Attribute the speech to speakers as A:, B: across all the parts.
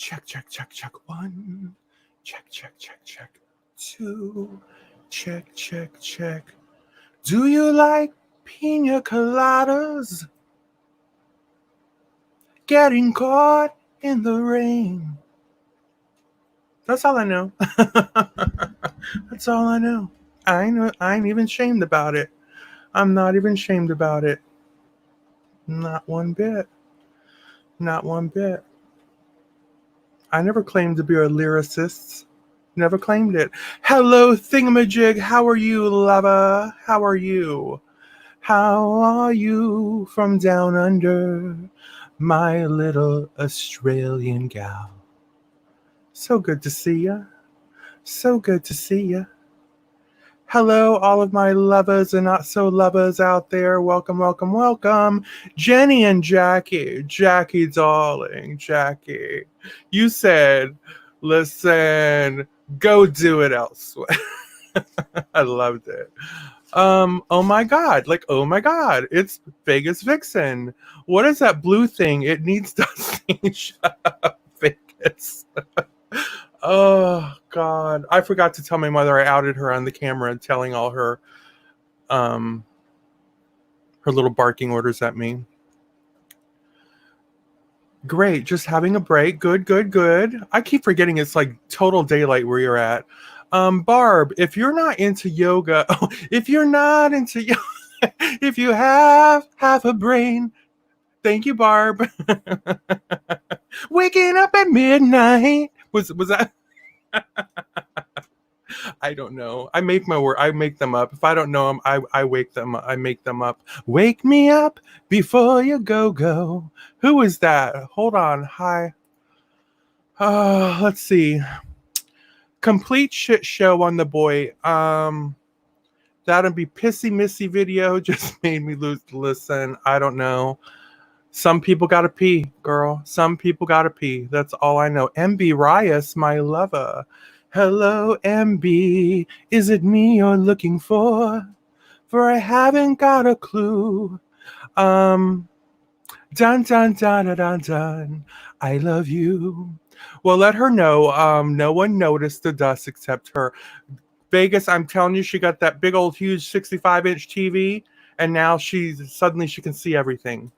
A: Check, check, check, check. One. Check, check, check, check. Two. Check, check, check. Do you like pina coladas? Getting caught in the rain. That's all I know. That's all I know. I ain't even ashamed about it. I'm not even ashamed about it. Not one bit. Not one bit. I never claimed to be a lyricist. Never claimed it. Hello, Thingamajig. How are you, lava? How are you? How are you from down under, my little Australian gal? So good to see ya. So good to see ya. Hello, all of my lovers and not so lovers out there. Welcome, welcome, welcome. Jenny and Jackie. Jackie, darling. Jackie. You said, listen, go do it elsewhere. I loved it. Oh my god. Like, oh my god. It's Vegas Vixen. What is that blue thing? It needs dusting. Shut up, Vegas. Oh God! I forgot to tell my mother I outed her on the camera and telling all um her little barking orders at me. Great, just having a break. Good, good, good. I keep forgetting it's like total daylight where you're at. Barb, if you're not into yoga, if you're not into yoga, if you have half a brain, thank you, Barb. Waking up at midnight was that? I don't know. I make my word. I make them up. If I don't know them, I wake them up. I make them up. Wake me up before you go. Who is that? Hold on. Hi. Let's see. Complete shit show on the boy. That'd be pissy missy video. Just made me listen. I don't know. Some people gotta pee, girl. Some people gotta pee. That's all I know. MB Rias, my lover. Hello, MB. Is it me you're looking for? For I haven't got a clue. Um, dun dun dun dun dun dun. I love you. Well, let her know. No one noticed the dust except her. Vegas, I'm telling you, she got that big old huge 65-inch TV, and now suddenly she can see everything.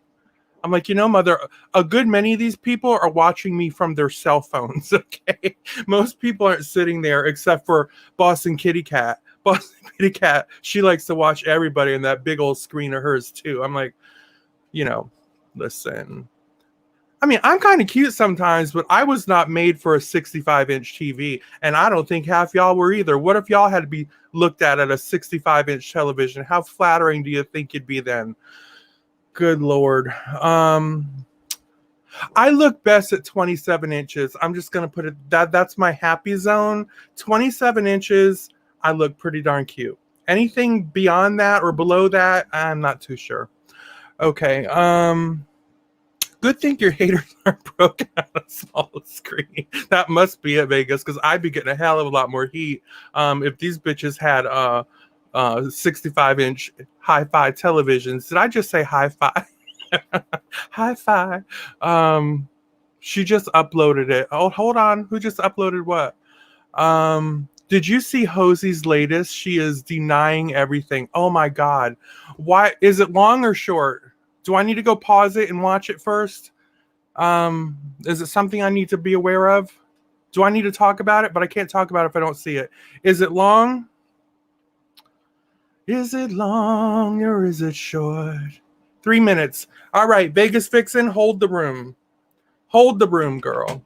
A: I'm like, mother, a good many of these people are watching me from their cell phones, okay? Most people aren't sitting there except for Boston Kitty Cat. Boston Kitty Cat, she likes to watch everybody in that big old screen of hers, too. I'm like, listen. I mean, I'm kind of cute sometimes, but I was not made for a 65-inch TV, and I don't think half y'all were either. What if y'all had to be looked at a 65-inch television? How flattering do you think you'd be then? Good Lord. I look best at 27 inches. I'm just gonna put it that's my happy zone. 27 inches, I look pretty darn cute. Anything beyond that or below that, I'm not too sure. Okay. Good thing your haters aren't broken on a small screen. That must be at Vegas, because I'd be getting a hell of a lot more heat if these bitches had 65-inch hi-fi televisions. Did I just say hi-fi? Hi-fi. She just uploaded it. Oh, hold on. Who just uploaded what? Did you see Hosie's latest? She is denying everything. Oh my God. Why is it long or short? Do I need to go pause it and watch it first? Is it something I need to be aware of? Do I need to talk about it? But I can't talk about it if I don't see it. Is it long? Is it long or is it short? 3 minutes. All right, Vegas Vixen, hold the room. Hold the room, girl.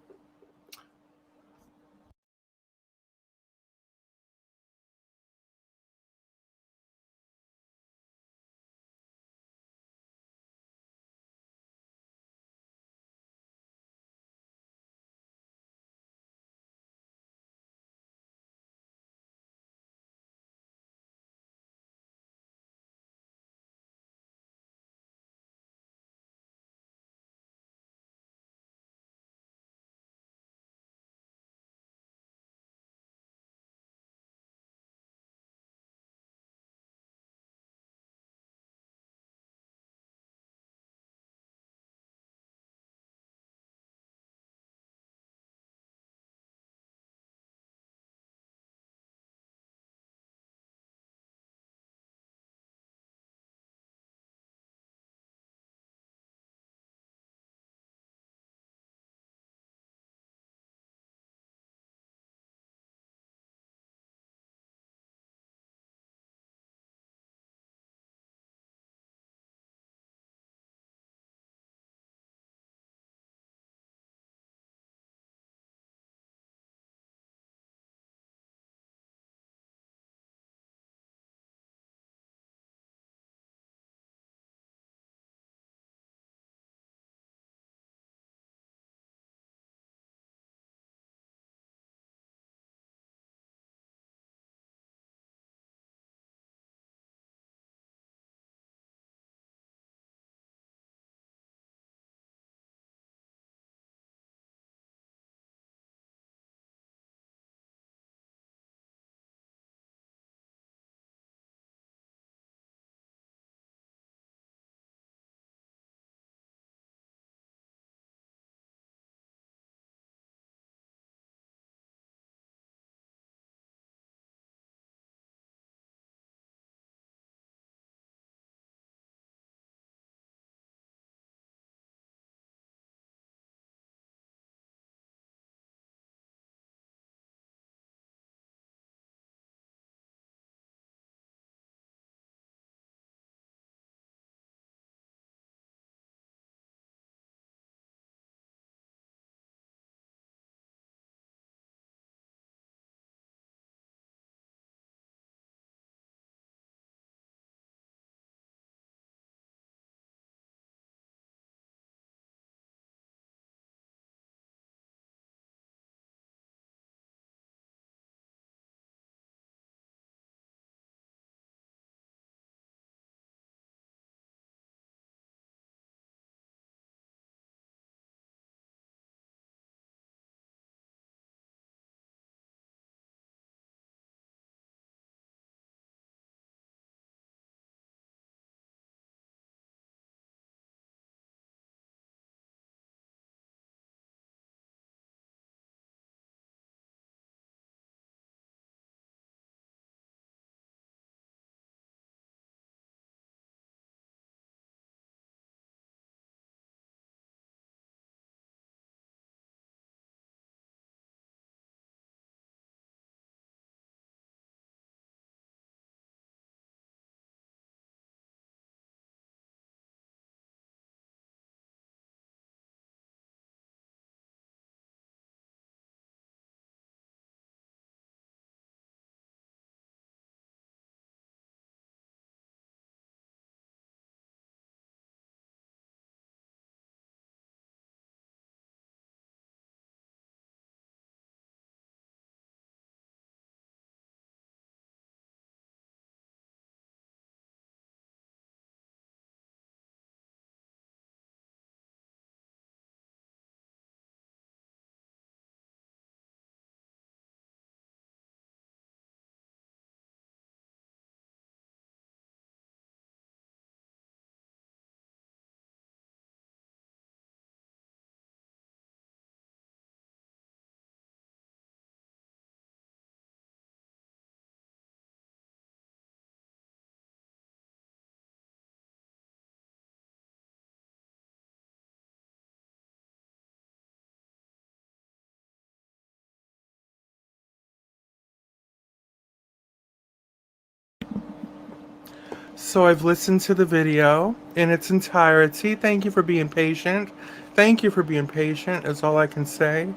A: So I've listened to the video in its entirety. Thank you for being patient. Thank you for being patient, is all I can say.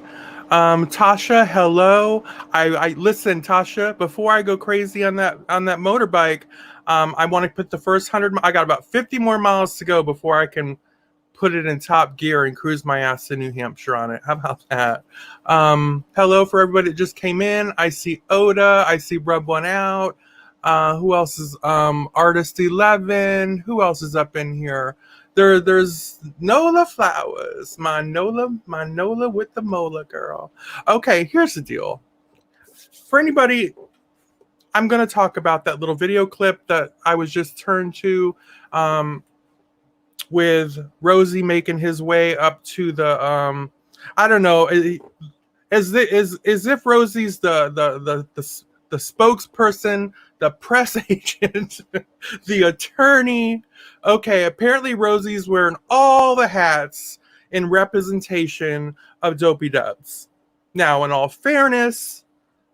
A: Tasha, hello. I listen, Tasha. Before I go crazy on that motorbike, I want to put the first 100. I got about 50 more miles to go before I can put it in top gear and cruise my ass to New Hampshire on it. How about that? Hello for everybody that just came in. I see Oda. I see Rub One Out. Who else is Artist 11? Who else is up in here? There's Nola Flowers. My Nola with the Mola girl. Okay, here's the deal. For anybody, I'm gonna talk about that little video clip that I was just turned to. With Rosie making his way up to the I don't know, as if Rosie's the spokesperson, the press agent, the attorney. Okay, apparently Rosie's wearing all the hats in representation of Dopey Dubs. Now, in all fairness,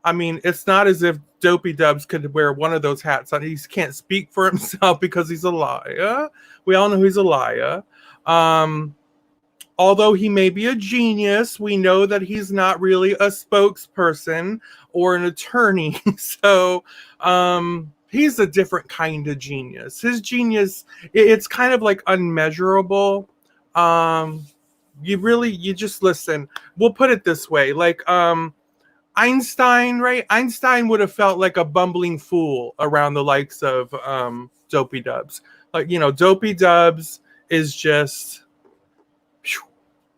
A: I mean, it's not as if Dopey Dubs could wear one of those hats. He can't speak for himself because he's a liar. We all know he's a liar. Although he may be a genius, we know that he's not really a spokesperson or an attorney. So he's a different kind of genius. His genius, it's kind of like unmeasurable. You just listen. We'll put it this way. Like Einstein, right? Einstein would have felt like a bumbling fool around the likes of Dopey Dubs. Like, you know, Dopey Dubs is just,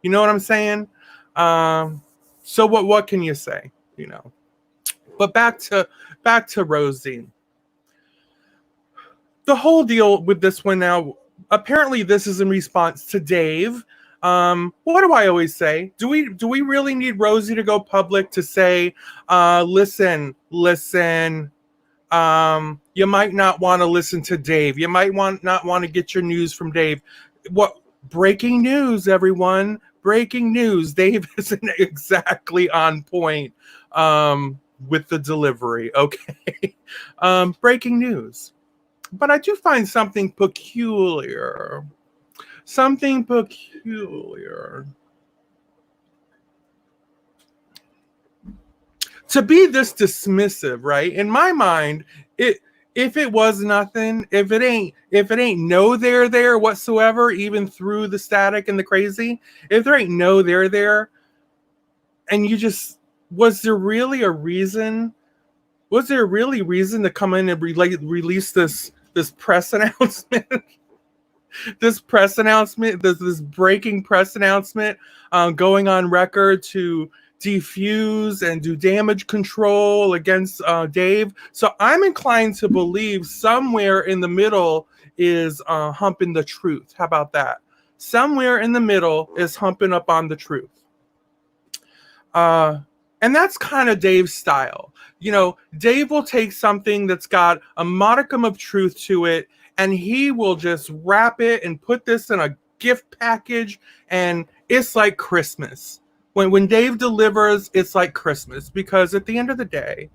A: you know what I'm saying? So what can you say? You know. But back to Rosie. The whole deal with this one now, apparently this is in response to Dave. What do I always say? Do we really need Rosie to go public to say, listen, you might not want to listen to Dave. You might not want to get your news from Dave. What breaking news, everyone? Breaking news. Dave isn't exactly on point with the delivery. Okay. Breaking news. But I do find something peculiar. Something peculiar. To be this dismissive, right? In my mind, if it was nothing, if it ain't no there whatsoever, even through the static and the crazy, if there ain't no there, and you just, was there really a reason? Was there really reason to come in and release this press announcement? This breaking press announcement, going on record to defuse and do damage control against Dave. So I'm inclined to believe somewhere in the middle is humping the truth. How about that? Somewhere in the middle is humping up on the truth. And that's kind of Dave's style. You know, Dave will take something that's got a modicum of truth to it, and he will just wrap it and put this in a gift package, and it's like Christmas. When Dave delivers, it's like Christmas, because at the end of the day,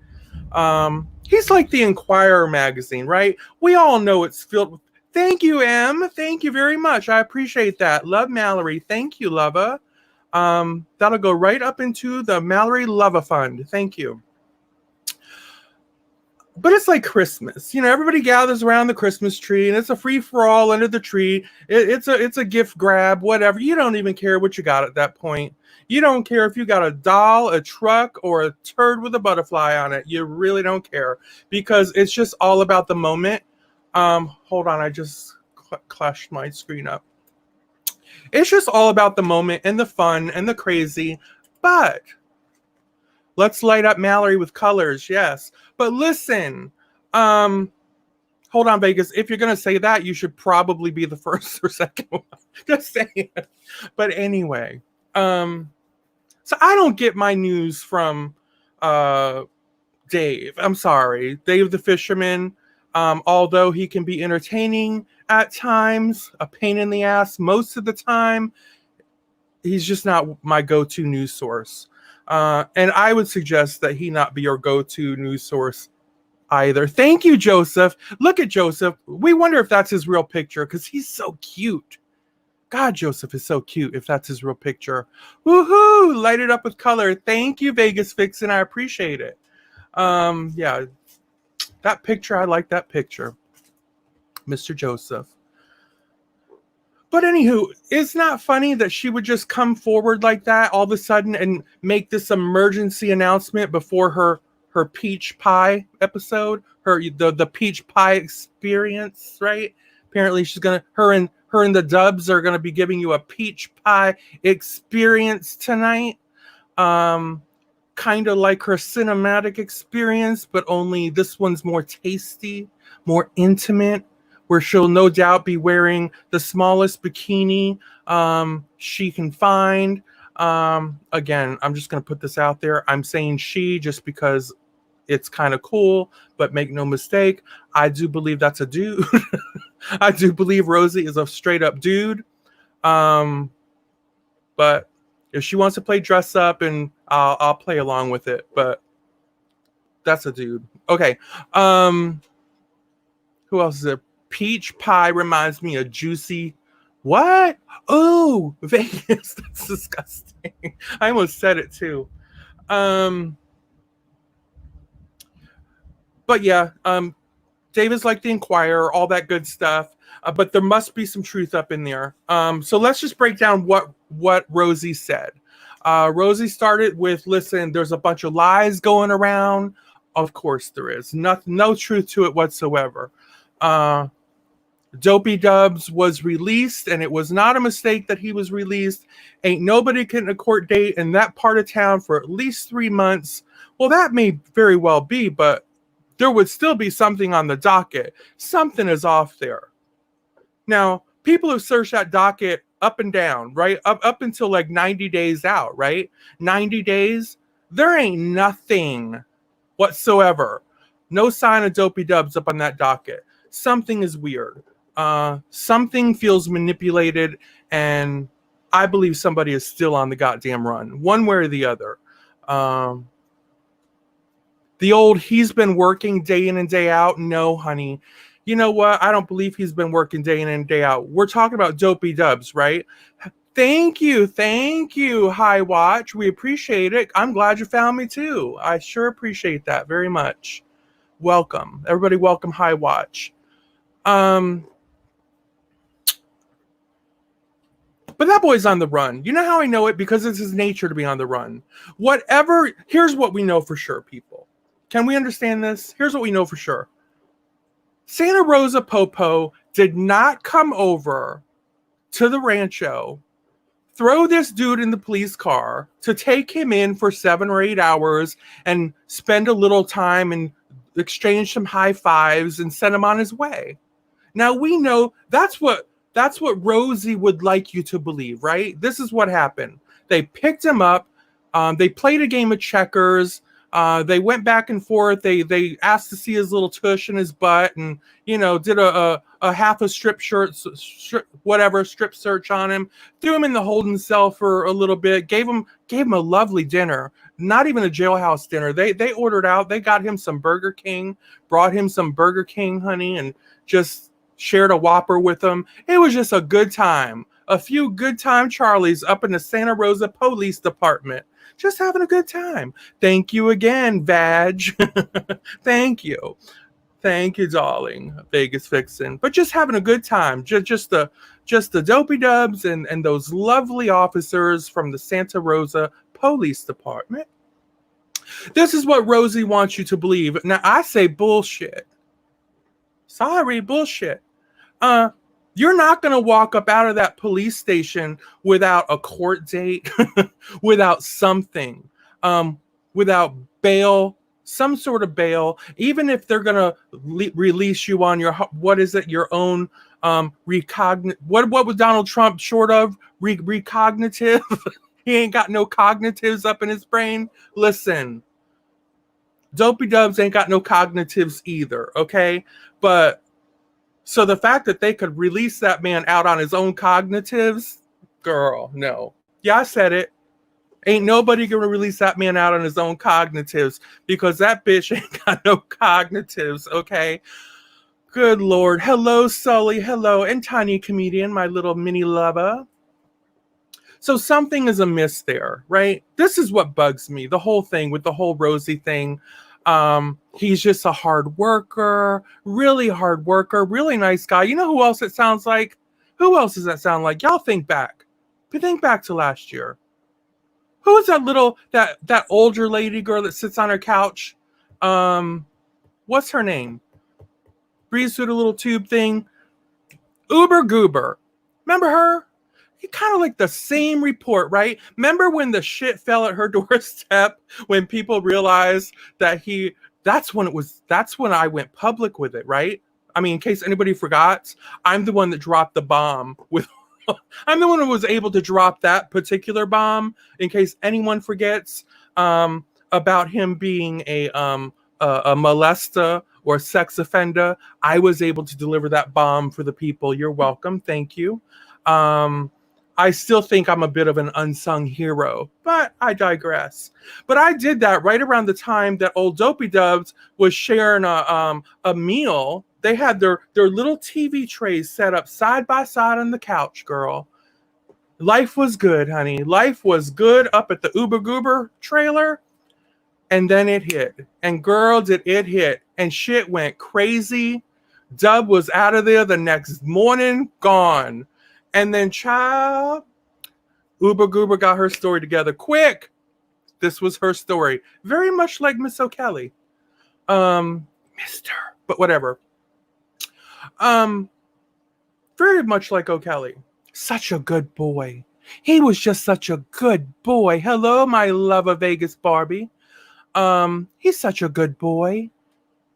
A: he's like the Inquirer magazine, right? We all know it's filled with, thank you, Em. Thank you very much. I appreciate that. Love Mallory. Thank you, Lova. That'll go right up into the Mallory Lova Fund. Thank you. But it's like Christmas, you know. Everybody gathers around the Christmas tree, and it's a free for all under the tree. It's a gift grab, whatever. You don't even care what you got at that point. You don't care if you got a doll, a truck, or a turd with a butterfly on it. You really don't care, because it's just all about the moment. Hold on, I just clashed my screen up. It's just all about the moment and the fun and the crazy. But let's light up Mallory with colors, yes. But listen, hold on, Vegas. If you're going to say that, you should probably be the first or second one. Just saying. But anyway, so I don't get my news from Dave. I'm sorry. Dave the Fisherman, although he can be entertaining at times, a pain in the ass most of the time, he's just not my go-to news source. And I would suggest that he not be your go-to news source either. Thank you, Joseph. Look at Joseph. We wonder if that's his real picture because he's so cute. God, Joseph is so cute if that's his real picture. Woohoo! Light it up with color. Thank you, Vegas Vixen. I appreciate it. Yeah, that picture, I like that picture. Mr. Joseph. But anywho, it's not funny that she would just come forward like that all of a sudden and make this emergency announcement before her peach pie episode, the peach pie experience, right? Apparently she's gonna her and the Dubs are gonna be giving you a peach pie experience tonight. Kind of like her cinematic experience, but only this one's more tasty, more intimate, where she'll no doubt be wearing the smallest bikini she can find. Again, I'm just going to put this out there. I'm saying she just because it's kind of cool, but make no mistake, I do believe that's a dude. I do believe Rosie is a straight up dude. But if she wants to play dress up, and I'll play along with it, but that's a dude. Okay. Who else is it? Peach pie reminds me of juicy. What? Oh, Vegas. That's disgusting. I almost said it too. But yeah, David's like the Inquirer, all that good stuff. But there must be some truth up in there. So let's just break down what Rosie said. Rosie started with, listen, there's a bunch of lies going around. Of course there is. No truth to it whatsoever. Dopey Dubs was released, and it was not a mistake that he was released. Ain't nobody getting a court date in that part of town for at least 3 months. Well, that may very well be, but there would still be something on the docket. Something is off there. Now, people have searched that docket up and down, right? Up until like 90 days out, right? 90 days, there ain't nothing whatsoever. No sign of Dopey Dubs up on that docket. Something is weird. Something feels manipulated, and I believe somebody is still on the goddamn run, one way or the other. The old he's been working day in and day out. No, honey. You know what? I don't believe he's been working day in and day out. We're talking about Dopey Dubs, right? Thank you. High Watch. We appreciate it. I'm glad you found me too. I sure appreciate that very much. Welcome. Everybody welcome High Watch. But that boy's on the run. You know how I know it? Because it's his nature to be on the run. Here's what we know for sure, people. Can we understand this? Here's what we know for sure. Santa Rosa Popo did not come over to the rancho, throw this dude in the police car to take him in for 7 or 8 hours and spend a little time and exchange some high fives and send him on his way. Now we know that's what Rosie would like you to believe, right? This is what happened. They picked him up. They played a game of checkers. They went back and forth. They asked to see his little tush and his butt, and did a half a strip search on him. Threw him in the holding cell for a little bit. Gave him a lovely dinner. Not even a jailhouse dinner. They ordered out. They got him some Burger King. Brought him some Burger King, honey, and just shared a Whopper with him. It was just a good time. A few good time Charlies up in the Santa Rosa Police Department. Just having a good time. Thank you again, Vag. Thank you, darling, Vegas Vixen. But just having a good time. Just the Dopey Dubs and those lovely officers from the Santa Rosa Police Department. This is what Rosie wants you to believe. Now I say bullshit. Sorry, bullshit. You're not going to walk up out of that police station without a court date, without something, without bail, some sort of bail, even if they're going to release you on your, your own what was Donald Trump short of? Recognitive? He ain't got no cognitives up in his brain. Listen, Dopey Dubs ain't got no cognitives either, okay? But so the fact that they could release that man out on his own cognitives, girl, no. Yeah, I said it. Ain't nobody gonna release that man out on his own cognitives because that bitch ain't got no cognitives, okay? Good Lord. Hello, Sully. Hello, and Tiny Comedian, my little mini lover. So something is amiss there, right? This is what bugs me, the whole thing with the whole Rosie thing. He's just a hard worker, really hard worker, really nice guy. You know who else it sounds like? Who else does that sound like? Y'all think back. Think back to last year. Who was that older lady girl that sits on her couch? What's her name? Breathes through the little tube thing. Uber Goober. Remember her? He kind of like the same report, right? Remember when the shit fell at her doorstep when people realized that that's when I went public with it, right? I mean, in case anybody forgot, I'm the one that dropped the bomb with I'm the one who was able to drop that particular bomb in case anyone forgets about him being a molester or sex offender. I was able to deliver that bomb for the people. You're welcome. Thank you. I still think I'm a bit of an unsung hero, but I digress. But I did that right around the time that old Dopey Dubs was sharing a meal. They had their little TV trays set up side by side on the couch, girl. Life was good, honey. Life was good up at the Uber Goober trailer. And then it hit. And girl, did it hit. And shit went crazy. Dub was out of there the next morning, gone. And then, child, Uber Goober got her story together quick. This was her story. Very much like Miss O'Kelly. Mister, but whatever. Very much like O'Kelly. Such a good boy. He was just such a good boy. Hello, my love of Vegas Barbie. He's such a good boy.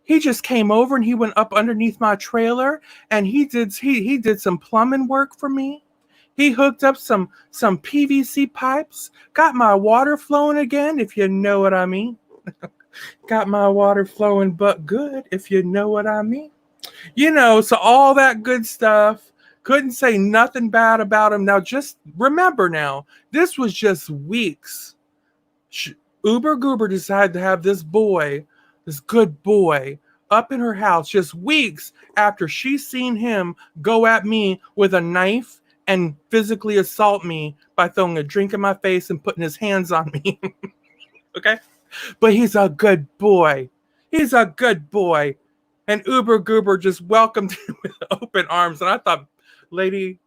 A: He just came over and he went up underneath my trailer and he did some plumbing work for me. He hooked up some PVC pipes, got my water flowing again, if you know what I mean. Got my water flowing but good, if you know what I mean. You know, so all that good stuff. Couldn't say nothing bad about him. Now, just remember now, this was just weeks. Uber Goober decided to have this boy, this good boy, up in her house just weeks after she seen him go at me with a knife and physically assault me by throwing a drink in my face and putting his hands on me. Okay? But he's a good boy. He's a good boy. And Uber Goober just welcomed him with open arms. And I thought, lady,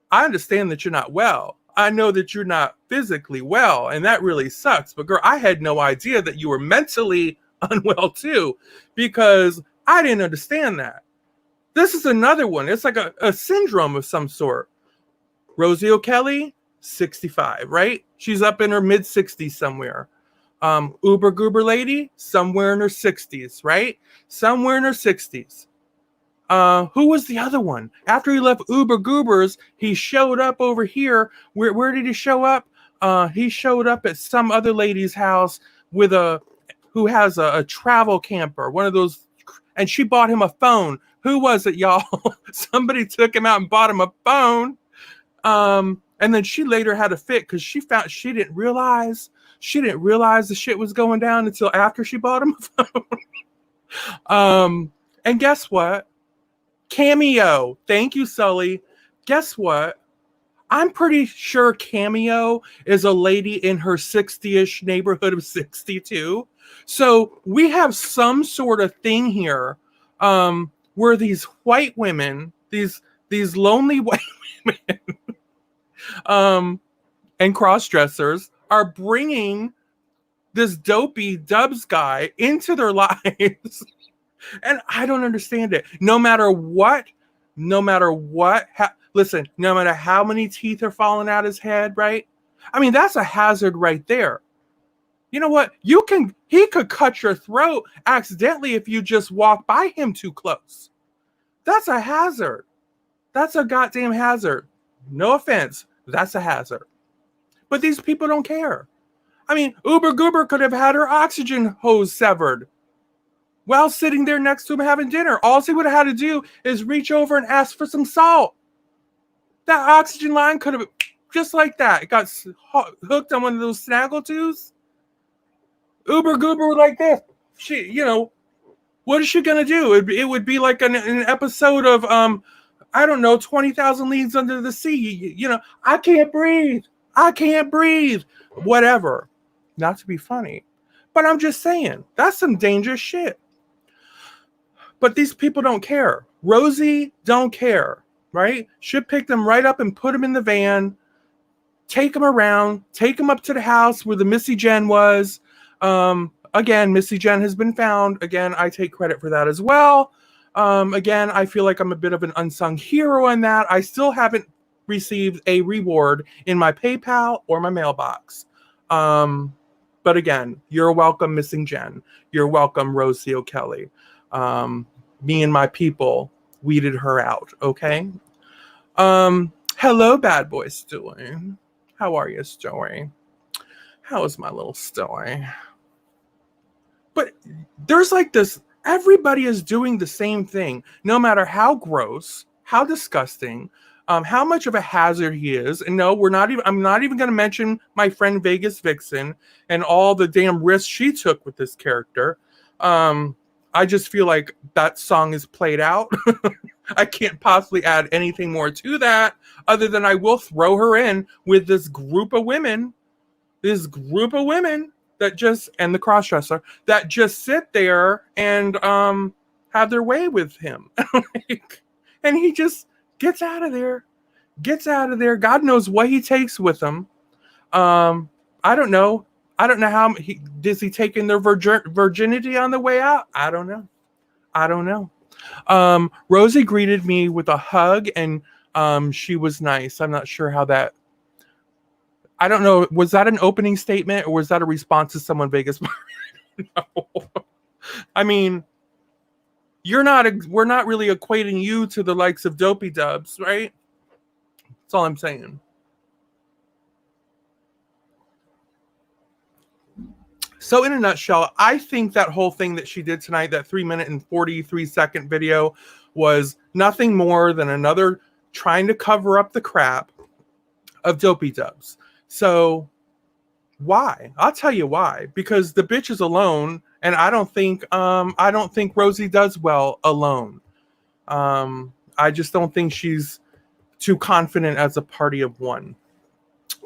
A: I understand that you're not well. I know that you're not physically well, and that really sucks. But girl, I had no idea that you were mentally unwell too, because I didn't understand that. This is another one. It's like a syndrome of some sort. Rosie O'Kelly, 65, right? She's up in her mid-60s somewhere. Uber Goober lady, somewhere in her 60s, right? Somewhere in her 60s. Who was the other one? After he left Uber Goobers, he showed up over here. Where did he show up? He showed up at some other lady's house who has a travel camper, one of those, and she bought him a phone. Who was it, y'all? Somebody took him out and bought him a phone. And then she later had a fit because she didn't realize the shit was going down until after she bought him a phone. And guess what? Cameo. Thank you, Sully. Guess what? I'm pretty sure Cameo is a lady in her 60-ish neighborhood of 62. So we have some sort of thing here where these white women, these lonely white women and cross-dressers are bringing this dopey Dubs guy into their lives. And I don't understand it. No matter what, listen, no matter how many teeth are falling out his head, right? I mean, that's a hazard right there. You know what? He could cut your throat accidentally if you just walk by him too close. That's a hazard. That's a goddamn hazard. No offense. That's a hazard. But these people don't care. I mean, Uber Goober could have had her oxygen hose severed while sitting there next to him having dinner. All he would have had to do is reach over and ask for some salt. That oxygen line could have Just like that. It got hooked on one of those snaggletooths. Uber goober like this. She, what is she gonna do? It would be like an episode of I don't know, 20,000 Leagues Under the Sea. I can't breathe. I can't breathe. Whatever. Not to be funny, but I'm just saying that's some dangerous shit. But these people don't care. Rosie don't care, right? Should pick them right up and put them in the van, take them around, take them up to the house where the Missy Jen was. Again, Missy Jen has been found. Again, I take credit for that as well. Again, I feel like I'm a bit of an unsung hero in that. I still haven't received a reward in my PayPal or my mailbox. But again, you're welcome, Missing Jen. You're welcome, Rosie O'Kelly. Me and my people weeded her out, okay? Hello, bad boy Stewie. How are you, Stewie? How is my little Stewie? But there's like this, everybody is doing the same thing, no matter how gross, how disgusting, how much of a hazard he is. And no, I'm not even going to mention my friend Vegas Vixen and all the damn risks she took with this character. I just feel like that song is played out. I can't possibly add anything more to that other than I will throw her in with this group of women that just, and the crossdresser, that just sit there and have their way with him. And he just gets out of there. God knows what he takes with him. I don't know how does he take in their virginity on the way out? I don't know. Rosie greeted me with a hug, and she was nice. I'm not sure how that. I don't know. Was that an opening statement or was that a response to someone Vegas? No. I mean, we're not really equating you to the likes of Dopey Dubs, right? That's all I'm saying. So in a nutshell, I think that whole thing that she did tonight, that 3-minute and 43-second video, was nothing more than another trying to cover up the crap of Dopey Dubs. So why? I'll tell you why. Because the bitch is alone, and I don't think Rosie does well alone. I just don't think she's too confident as a party of one.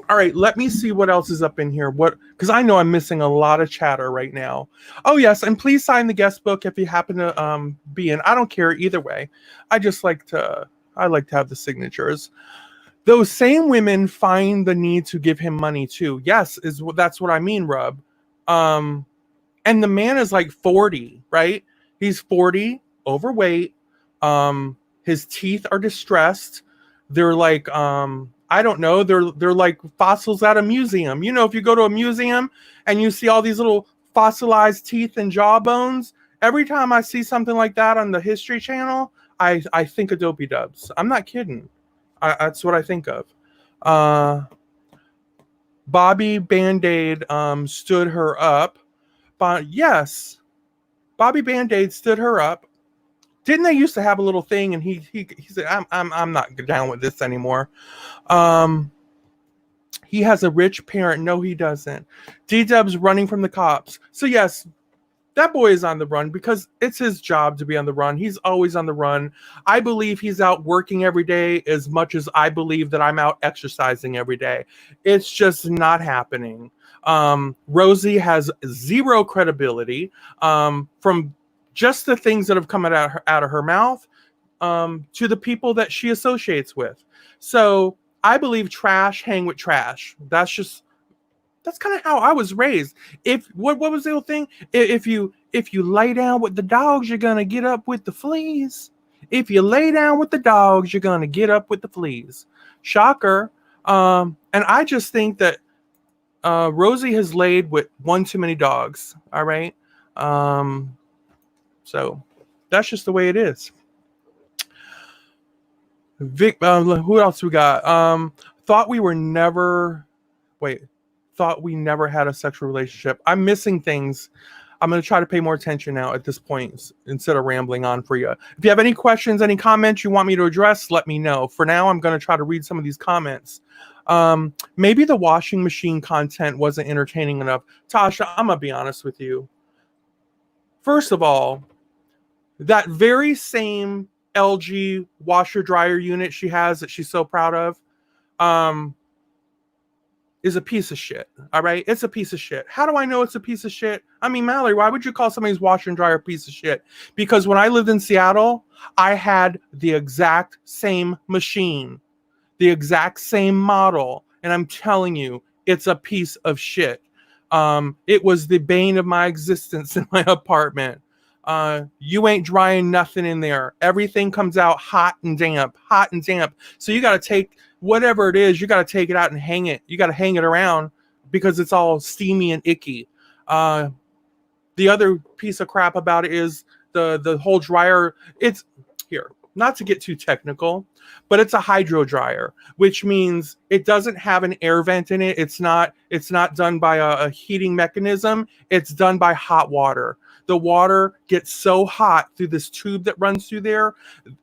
A: All right, let me see what else is up in here. Because I know I'm missing a lot of chatter right now. Oh yes, and please sign the guest book if you happen to be in. I don't care either way. I like to have the signatures. Those same women find the need to give him money too. Yes, that's what I mean, Rub. And the man is like 40, right? He's 40, overweight. His teeth are distressed. They're like I don't know, they're like fossils at a museum. If you go to a museum and you see all these little fossilized teeth and jawbones, every time I see something like that on the History Channel, I think of Dopey Dubs. I'm not kidding. That's what I think of. Bobby Band-Aid stood her up. But yes, Bobby Band-Aid stood her up. Didn't they used to have a little thing? And he said, I'm not down with this anymore. He has a rich parent. No, he doesn't. D-Dub's running from the cops. So yes, that boy is on the run because it's his job to be on the run. He's always on the run. I believe he's out working every day as much as I believe that I'm out exercising every day. It's just not happening. Rosie has zero credibility from just the things that have come out of her mouth to the people that she associates with. So I believe trash hang with trash. That's kind of how I was raised. What was the old thing? If you lay down with the dogs, you're gonna get up with the fleas. If you lay down with the dogs, you're gonna get up with the fleas. Shocker. And I just think that Rosie has laid with one too many dogs. All right. So that's just the way it is. Who else we got? Thought we never had a sexual relationship. I'm missing things. I'm going to try to pay more attention now at this point instead of rambling on for you. If you have any questions, any comments you want me to address, let me know. For now, I'm going to try to read some of these comments. Maybe the washing machine content wasn't entertaining enough. Tasha, I'm gonna be honest with you. First of all, that very same LG washer dryer unit she has that she's so proud of, um, is a piece of shit. All right, it's a piece of shit. How do I know it's a piece of shit? I mean, Mallory, why would you call somebody's washer and dryer a piece of shit? Because when I lived in Seattle, I had the exact same machine, the exact same model, and I'm telling you, it's a piece of shit. It was the bane of my existence in my apartment. You ain't drying nothing in there. Everything comes out hot and damp, hot and damp. So you got to take whatever it is, you got to take it out and hang it. You got to hang it around because it's all steamy and icky. The other piece of crap about it is the whole dryer. It's here, not to get too technical, but it's a hydro dryer, which means it doesn't have an air vent in it. It's not done by a heating mechanism. It's done by hot water. The water gets so hot through this tube that runs through there,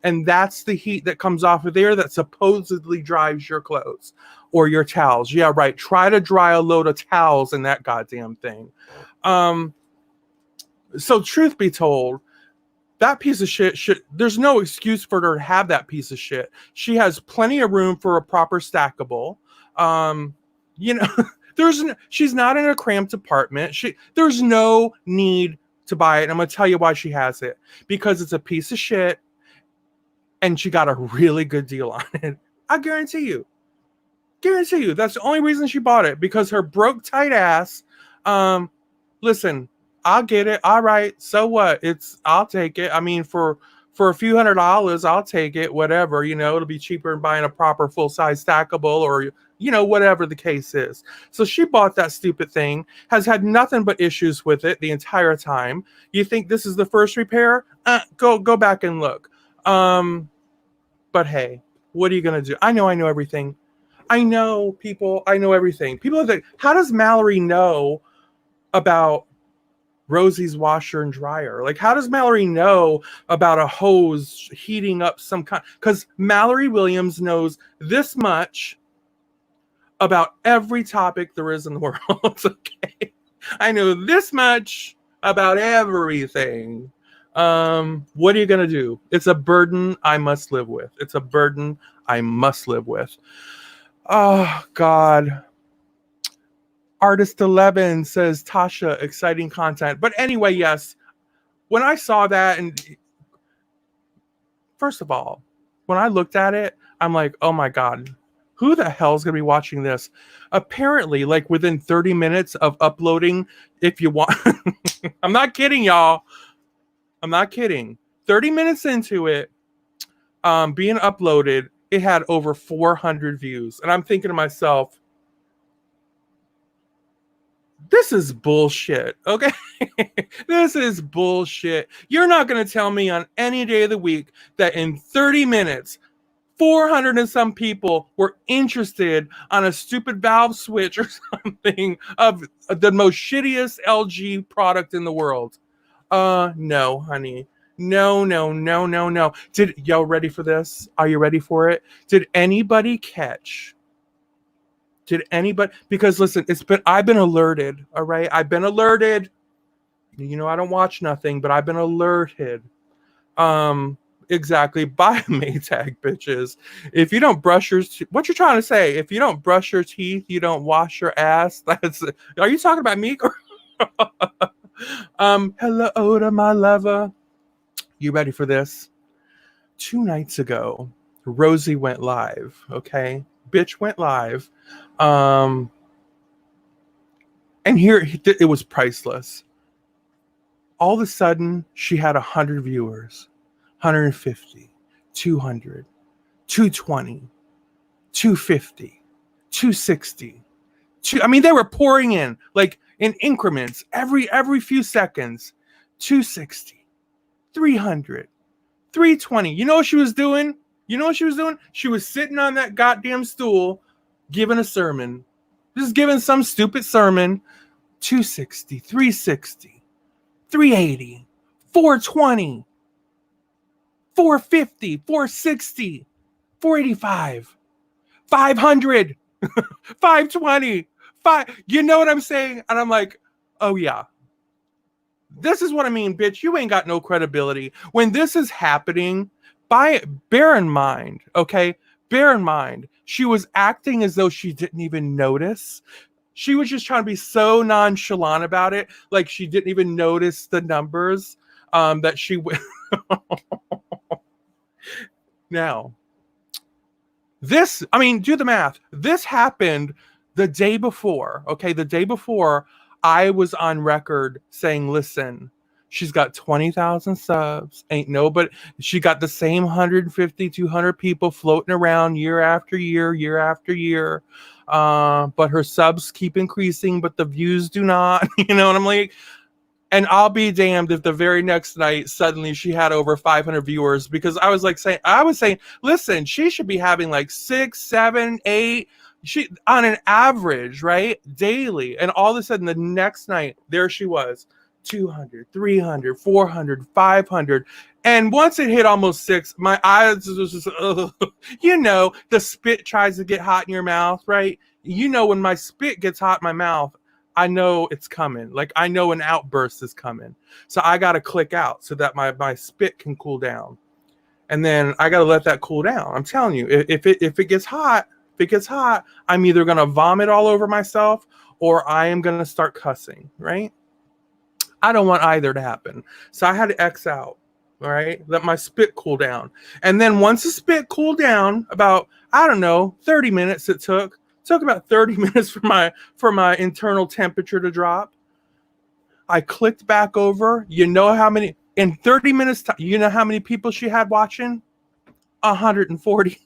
A: and that's the heat that comes off of there that supposedly dries your clothes or your towels. Yeah, right. Try to dry a load of towels in that goddamn thing. So truth be told, that piece of shit there's no excuse for her to have that piece of shit. She has plenty of room for a proper stackable. You know, she's not in a cramped apartment. There's no need to buy it. I'm going to tell you why she has it. Because it's a piece of shit and she got a really good deal on it. I guarantee you. That's the only reason she bought it, because her broke tight ass. Listen, I'll get it. All right. So what? I'll take it. I mean, for a few $100s, I'll take it. Whatever, it'll be cheaper than buying a proper full-size stackable or, whatever the case is. So she bought that stupid thing, has had nothing but issues with it the entire time. You think this is the first repair? Go back and look. But hey, what are you going to do? I know everything. I know everything. People think, how does Mallory know about Rosie's washer and dryer? Like, how does Mallory know about a hose heating up some kind? Because Mallory Williams knows this much about every topic there is in the world. Okay, I know this much about everything. What are you gonna do? It's a burden I must live with. Oh God. Artist 11 says, Tasha, exciting content. But anyway, yes, when I saw that, and first of all, when I looked at it, I'm like, oh my God, who the hell is going to be watching this? Apparently, like within 30 minutes of uploading, if you want, I'm not kidding, y'all. I'm not kidding. 30 minutes into it, being uploaded, it had over 400 views. And I'm thinking to myself, this is bullshit, okay? This is bullshit. You're not going to tell me on any day of the week that in 30 minutes, 400 and some people were interested on a stupid valve switch or something of the most shittiest LG product in the world. No, honey. No. Did y'all ready for this? Are you ready for it? Did anybody catch? Because listen, I've been alerted, all right? I've been alerted. I don't watch nothing, but I've been alerted. Exactly. Buy a Maytag, bitches. If you don't brush your what you're trying to say? If you don't brush your teeth, you don't wash your ass. Are you talking about me? Hello, Oda, my lover. You ready for this? 2 nights ago, Rosie went live, okay? Bitch went live. And here it was priceless. All of a sudden, she had 100 viewers, 150, 200, 220, 250, 260. I mean, they were pouring in like in increments every few seconds. 260, 300, 320. You know what she was doing? She was sitting on that goddamn stool giving a sermon. Just giving some stupid sermon. 260, 360, 380, 420, 450, 460, 485, 500. 520. You know what I'm saying? And I'm like, oh yeah. This is what I mean, bitch. You ain't got no credibility. When this is happening, bear in mind, okay? Bear in mind, she was acting as though she didn't even notice. She was just trying to be so nonchalant about it, like she didn't even notice the numbers that she now. This, I mean, do the math. This happened the day before, okay? The day before, I was on record saying, listen, she's got 20,000 subs. Ain't nobody, she got the same 150, 200 people floating around year after year, year after year. But her subs keep increasing, but the views do not. You know what I'm like? And I'll be damned if the very next night suddenly she had over 500 viewers, because I was saying, listen, she should be having like 6, 7, 8, she on an average, right, daily. And all of a sudden the next night, there she was, 200, 300, 400, 500. And once it hit almost 6, my eyes was just, you know, the spit tries to get hot in your mouth, right? You know, when my spit gets hot in my mouth, I know it's coming. Like, I know an outburst is coming. So I got to click out so that my spit can cool down. And then I got to let that cool down. I'm telling you, if it gets hot, I'm either going to vomit all over myself or I am going to start cussing, right? I don't want either to happen. So I had to X out, all right? Let my spit cool down. And then once the spit cooled down, about, I don't know, 30 minutes it took about 30 minutes for my internal temperature to drop. I clicked back over. You know how many in 30 minutes you know how many people she had watching? 140.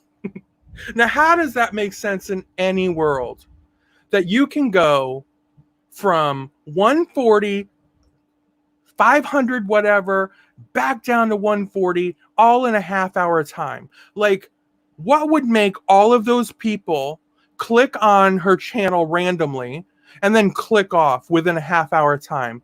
A: Now, how does that make sense in any world? That you can go from 140, 500, whatever, back down to 140, all in a half hour time. Like, what would make all of those people click on her channel randomly and then click off within a half hour time?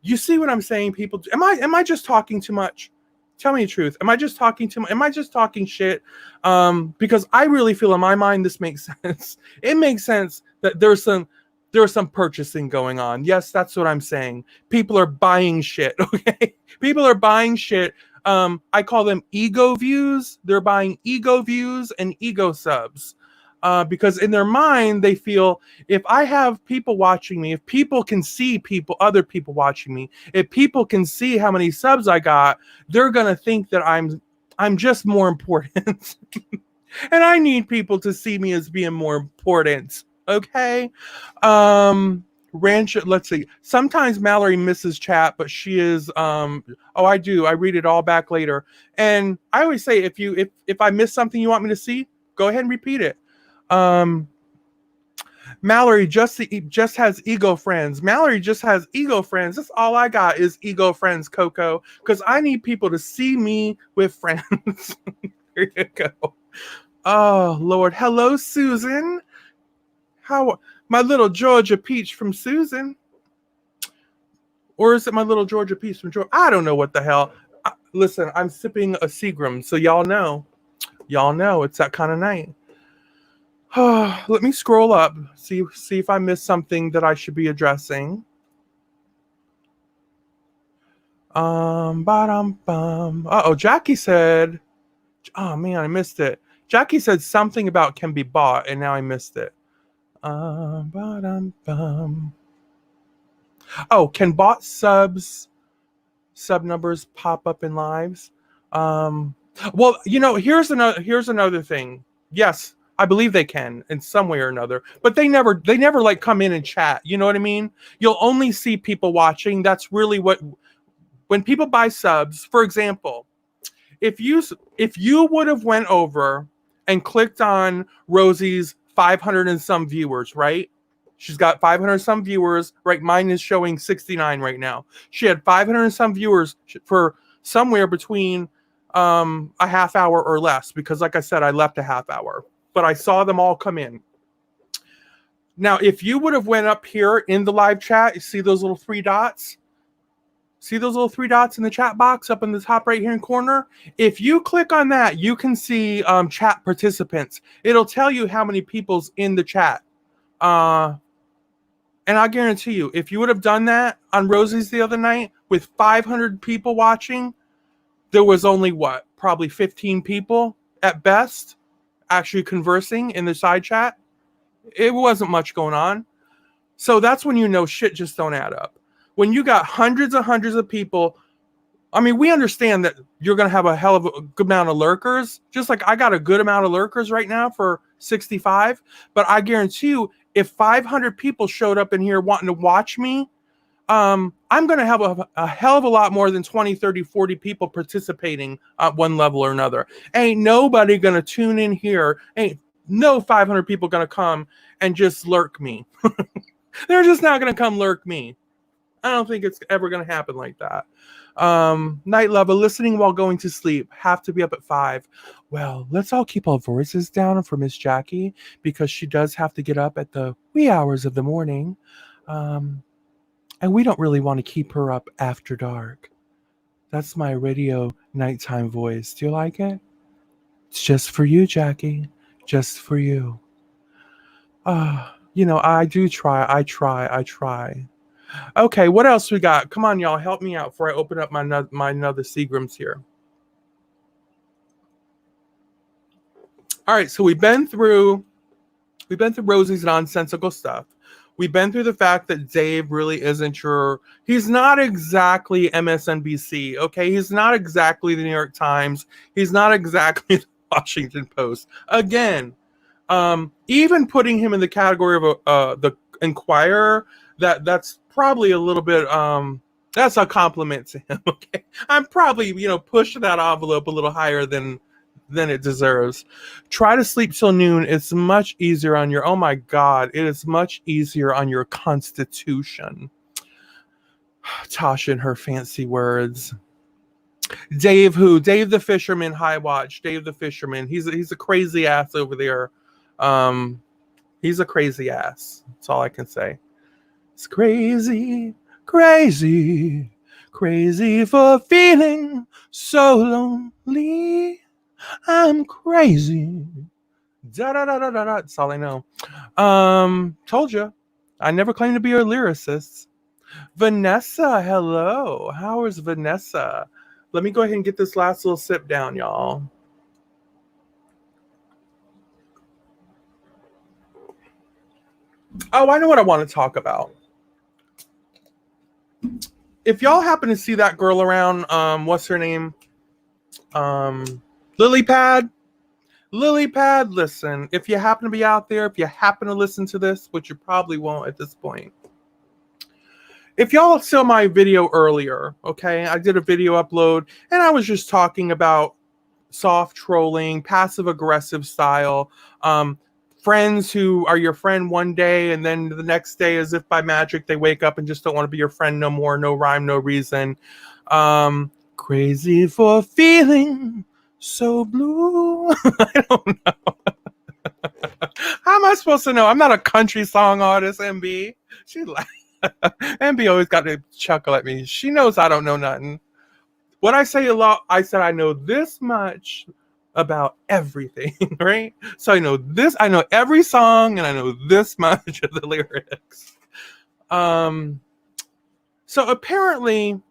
A: You see what I'm saying, people? Am I just talking too much? Tell me the truth. Am I just talking too much? Am I just talking shit? Because I really feel in my mind this makes sense. It makes sense that there's some purchasing going on. Yes, that's what I'm saying. People are buying shit, okay? People are buying shit. I call them ego views. They're buying ego views and ego subs. Because in their mind, they feel, if I have people watching me, if people can see other people watching me, if people can see how many subs I got, they're going to think that I'm just more important. And I need people to see me as being more important. Okay. Ranch, let's see. Sometimes Mallory misses chat, but she is I do. I read it all back later. And I always say, if I miss something you want me to see, go ahead and repeat it. Mallory just has ego friends. Mallory just has ego friends. That's all I got is ego friends, Coco, because I need people to see me with friends. There you go. Oh Lord. Hello, Susan. How my little Georgia Peach from Susan? Or is it my little Georgia Peach from Georgia? I don't know what the hell. Listen, I'm sipping a Seagram, so y'all know it's that kind of night. Let me scroll up, see if I missed something that I should be addressing. Jackie said, oh man, I missed it. Jackie said something about can be bought, and now I missed it. Can bought sub numbers pop up in lives? Well, here's another thing. Yes, I believe they can in some way or another, but they never like come in and chat. You know what I mean? You'll only see people watching. That's really when people buy subs, for example, if you would have went over and clicked on Rosie's 500 and some viewers, right? She's got 500 and some viewers, right? Mine is showing 69 right now. She had 500 and some viewers for somewhere between a half hour or less, because like I said, I left a half hour, but I saw them all come in. Now, if you would have went up here in the live chat, you see those little 3 dots? See those little three dots in the chat box up in the top right hand corner? If you click on that, you can see chat participants. It'll tell you how many people's in the chat. And I guarantee you, if you would have done that on Rosie's the other night with 500 people watching, there was only probably 15 people at best actually conversing in the side chat. It wasn't much going on. So that's when you know shit just don't add up. When you got hundreds of people, I mean, we understand that you're going to have a hell of a good amount of lurkers, just like I got a good amount of lurkers right now for 65. But I guarantee you, if 500 people showed up in here wanting to watch me, I'm going to have a hell of a lot more than 20, 30, 40 people participating at one level or another. Ain't nobody going to tune in here. Ain't no 500 people going to come and just lurk me. They're just not going to come lurk me. I don't think it's ever going to happen like that. Night lover, listening while going to sleep. Have to be up at 5. Well, let's all keep our voices down for Miss Jackie, because she does have to get up at the wee hours of the morning. And we don't really want to keep her up after dark. That's my radio nighttime voice. Do you like it? It's just for you, Jackie. Just for you. You know, I do try. I try. Okay, what else we got? Come on, y'all, help me out before I open up my another Seagrams here. All right, so we've been through Rosie's nonsensical stuff. We've been through the fact that Dave really isn't he's not exactly MSNBC, okay? He's not exactly the New York Times. He's not exactly the Washington Post. Again, even putting him in the category of the Inquirer, that's probably a little bit that's a compliment to him. Okay, I'm probably pushing that envelope a little higher than it deserves. Try to sleep till noon. It's much easier on your, oh my God, it is much easier on your constitution. Tasha and her fancy words. Dave the fisherman, high watch. Dave the fisherman. He's a crazy ass over there. He's a crazy ass. That's all I can say. It's crazy for feeling so lonely. I'm crazy. Da da da da da. That's all I know. Told you, I never claimed to be a lyricist. Vanessa, hello. How is Vanessa? Let me go ahead and get this last little sip down, y'all. Oh, I know what I want to talk about. If y'all happen to see that girl around, what's her name? Lily Pad, listen, if you happen to be out there, if you happen to listen to this, which you probably won't at this point. If y'all saw my video earlier, okay, I did a video upload and I was just talking about soft trolling, passive aggressive style, friends who are your friend one day and then the next day, as if by magic, they wake up and just don't want to be your friend no more, no rhyme, no reason. Crazy for feeling so blue. I don't know. How am I supposed to know? I'm not a country song artist, MB. She like MB always got to chuckle at me. She knows I don't know nothing. What I say a lot, I said I know this much about everything, right? So I know every song and I know this much of the lyrics. So apparently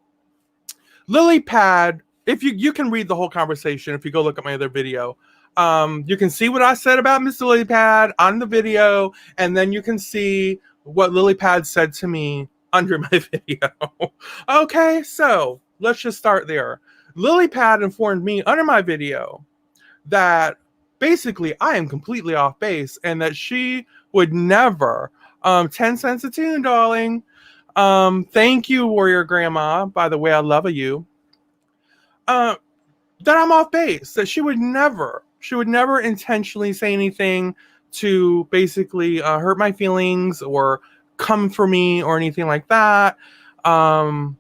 A: Lily Pad, if you can read the whole conversation if you go look at my other video. You can see what I said about Miss Lily Pad on the video, and then you can see what Lily Pad said to me under my video. Okay, so let's just start there. Lily Pad informed me under my video that basically I am completely off base and that she would never, 10 cents a tune, darling. Thank you, Warrior Grandma. By the way, I love you. That I'm off base, that she would never intentionally say anything to basically hurt my feelings or come for me or anything like that. And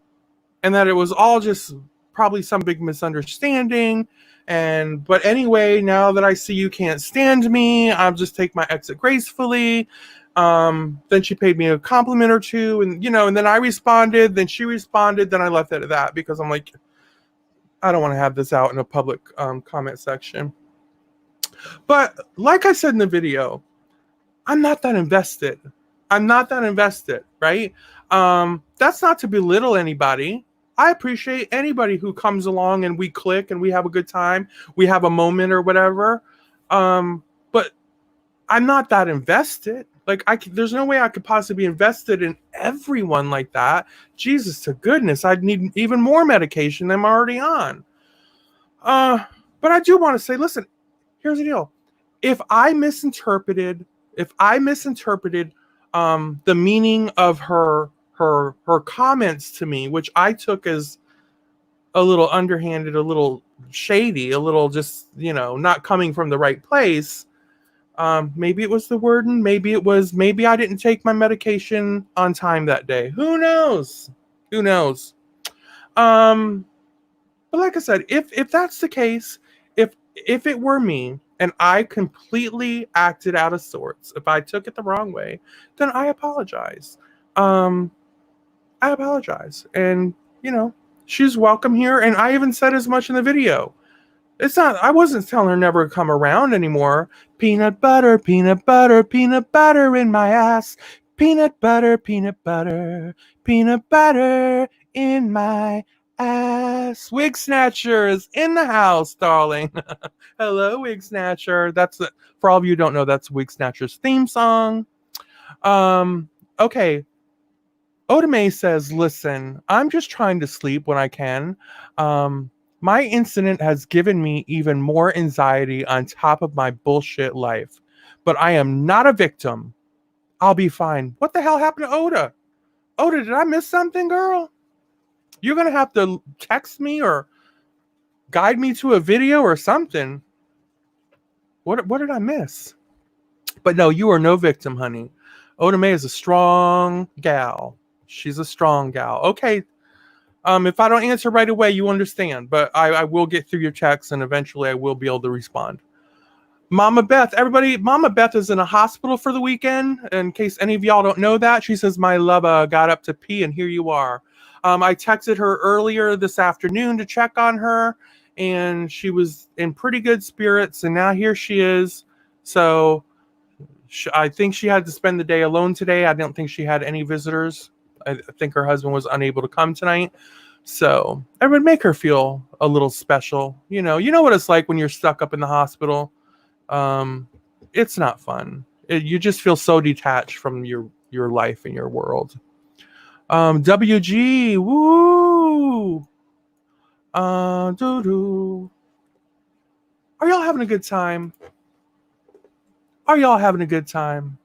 A: that it was all just probably some big misunderstanding. But anyway, now that I see you can't stand me, I'll just take my exit gracefully. Then she paid me a compliment or two, and and then I responded, then she responded, then I left it at that because I'm like, I don't want to have this out in a public comment section. But like I said in the video, I'm not that invested. I'm not that invested, right? That's not to belittle anybody. I appreciate anybody who comes along and we click and we have a good time, we have a moment or whatever. But I'm not that invested. Like there's no way I could possibly be invested in everyone like that. Jesus to goodness, I'd need even more medication than I'm already on. But I do want to say, listen, here's the deal. If I misinterpreted the meaning of her comments to me, which I took as a little underhanded, a little shady, a little just, not coming from the right place. Maybe it was the wording, maybe I didn't take my medication on time that day. Who knows? But like I said, if that's the case, if it were me and I completely acted out of sorts, if I took it the wrong way, then I apologize. I apologize. And, she's welcome here. And I even said as much in the video. I wasn't telling her never to come around anymore. Peanut butter, peanut butter, peanut butter in my ass. Peanut butter, peanut butter, peanut butter in my ass. Wig Snatcher is in the house, darling. Hello, Wig Snatcher. For all of you who don't know, that's Wig Snatcher's theme song. Okay. Oda May says, listen, I'm just trying to sleep when I can. My incident has given me even more anxiety on top of my bullshit life. But I am not a victim. I'll be fine. What the hell happened to Oda? Oda, did I miss something, girl? You're going to have to text me or guide me to a video or something. What did I miss? But no, you are no victim, honey. Oda May is a strong gal. She's a strong gal. Okay. If I don't answer right away, you understand. But I will get through your texts and eventually I will be able to respond. Mama Beth, everybody, Mama Beth is in a hospital for the weekend. In case any of y'all don't know that, she says, my love got up to pee and here you are. I texted her earlier this afternoon to check on her and she was in pretty good spirits. And now here she is. So I think she had to spend the day alone today. I don't think she had any visitors. I think her husband was unable to come tonight. So it would make her feel a little special. You know what it's like when you're stuck up in the hospital. It's not fun. You just feel so detached from your life and your world. WG, woo. Doo-doo. Are y'all having a good time?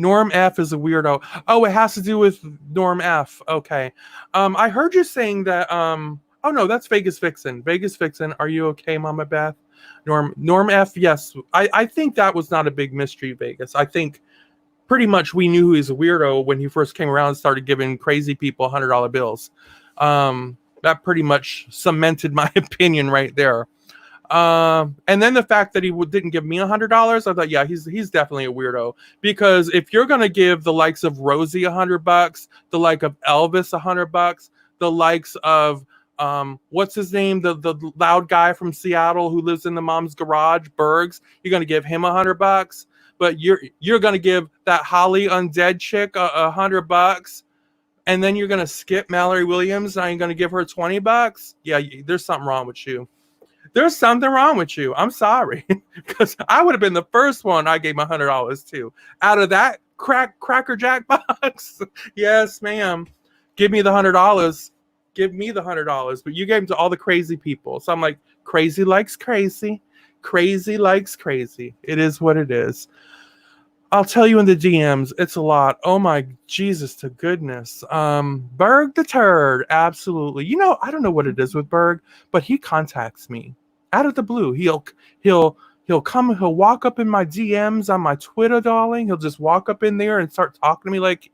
A: Norm F is a weirdo. Oh, it has to do with Norm F. Okay. I heard you saying that. Oh no, that's Vegas Vixen. Vegas Vixen, are you okay, Mama Beth? Norm F. Yes, I think that was not a big mystery, Vegas. I think pretty much we knew he's a weirdo when he first came around and started giving crazy people $100 bills. That pretty much cemented my opinion right there. And then the fact that he didn't give me $100, I thought, yeah, he's definitely a weirdo. Because if you're gonna give the likes of Rosie $100, the like of Elvis $100, the likes of what's his name, the loud guy from Seattle who lives in the mom's garage, Bergs, you're gonna give him $100, but you're gonna give that Holly Undead chick $100, and then you're gonna skip Mallory Williams and I'm gonna give her $20. Yeah, there's something wrong with you. There's something wrong with you. I'm sorry. Because I would have been the first one I gave my $100 to. Out of that Cracker Jack box. Yes, ma'am. Give me the $100. Give me the $100. But you gave them to all the crazy people. So I'm like, crazy likes crazy. Crazy likes crazy. It is what it is. I'll tell you in the DMs, it's a lot. Oh my Jesus to goodness. Berg the Turd, absolutely. I don't know what it is with Berg, but he contacts me out of the blue. He'll come, he'll walk up in my DMs on my Twitter, darling. He'll just walk up in there and start talking to me like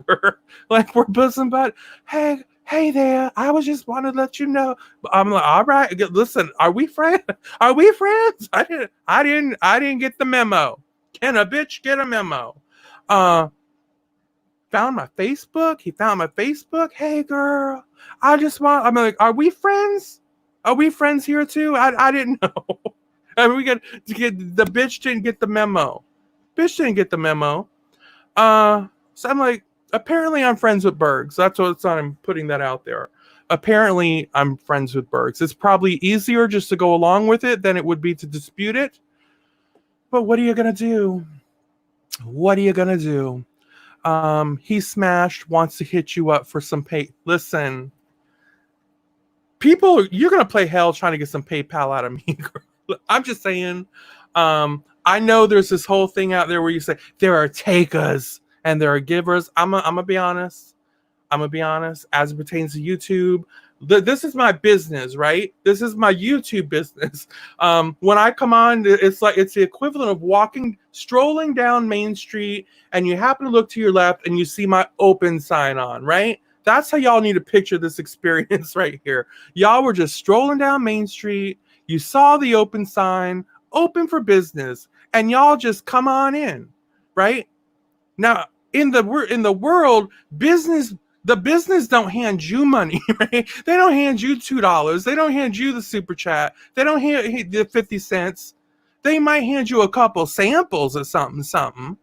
A: we're bosom bud. Hey there, I was just wanting to let you know. I'm like, all right, listen, are we friends? Are we friends? I didn't get the memo. Can a bitch get a memo? Found my Facebook. He found my Facebook. Hey, girl, I'm like, are we friends? Are we friends here too? I didn't know. I mean, the bitch didn't get the memo. Bitch didn't get the memo. So I'm like, apparently I'm friends with Bergs. That's what I'm putting that out there. Apparently I'm friends with Bergs. It's probably easier just to go along with it than it would be to dispute it. But what are you gonna do? What are you gonna do? He smashed, wants to hit you up for some pay. Listen, people, you're gonna play hell trying to get some PayPal out of me. I'm just saying. I know there's this whole thing out there where you say there are takers and there are givers. I'm gonna be honest. I'm gonna be honest. As it pertains to YouTube, this is my business, right? This is my YouTube business. When I come on, it's like it's the equivalent of strolling down Main Street, and you happen to look to your left and you see my open sign on, right? That's how y'all need to picture this experience right here. Y'all were just strolling down Main Street. You saw the open sign, open for business, and y'all just come on in, right? Now, in the world, the business don't hand you money, right? They don't hand you $2. They don't hand you the super chat. They don't hand the 50 cents. They might hand you a couple samples of something.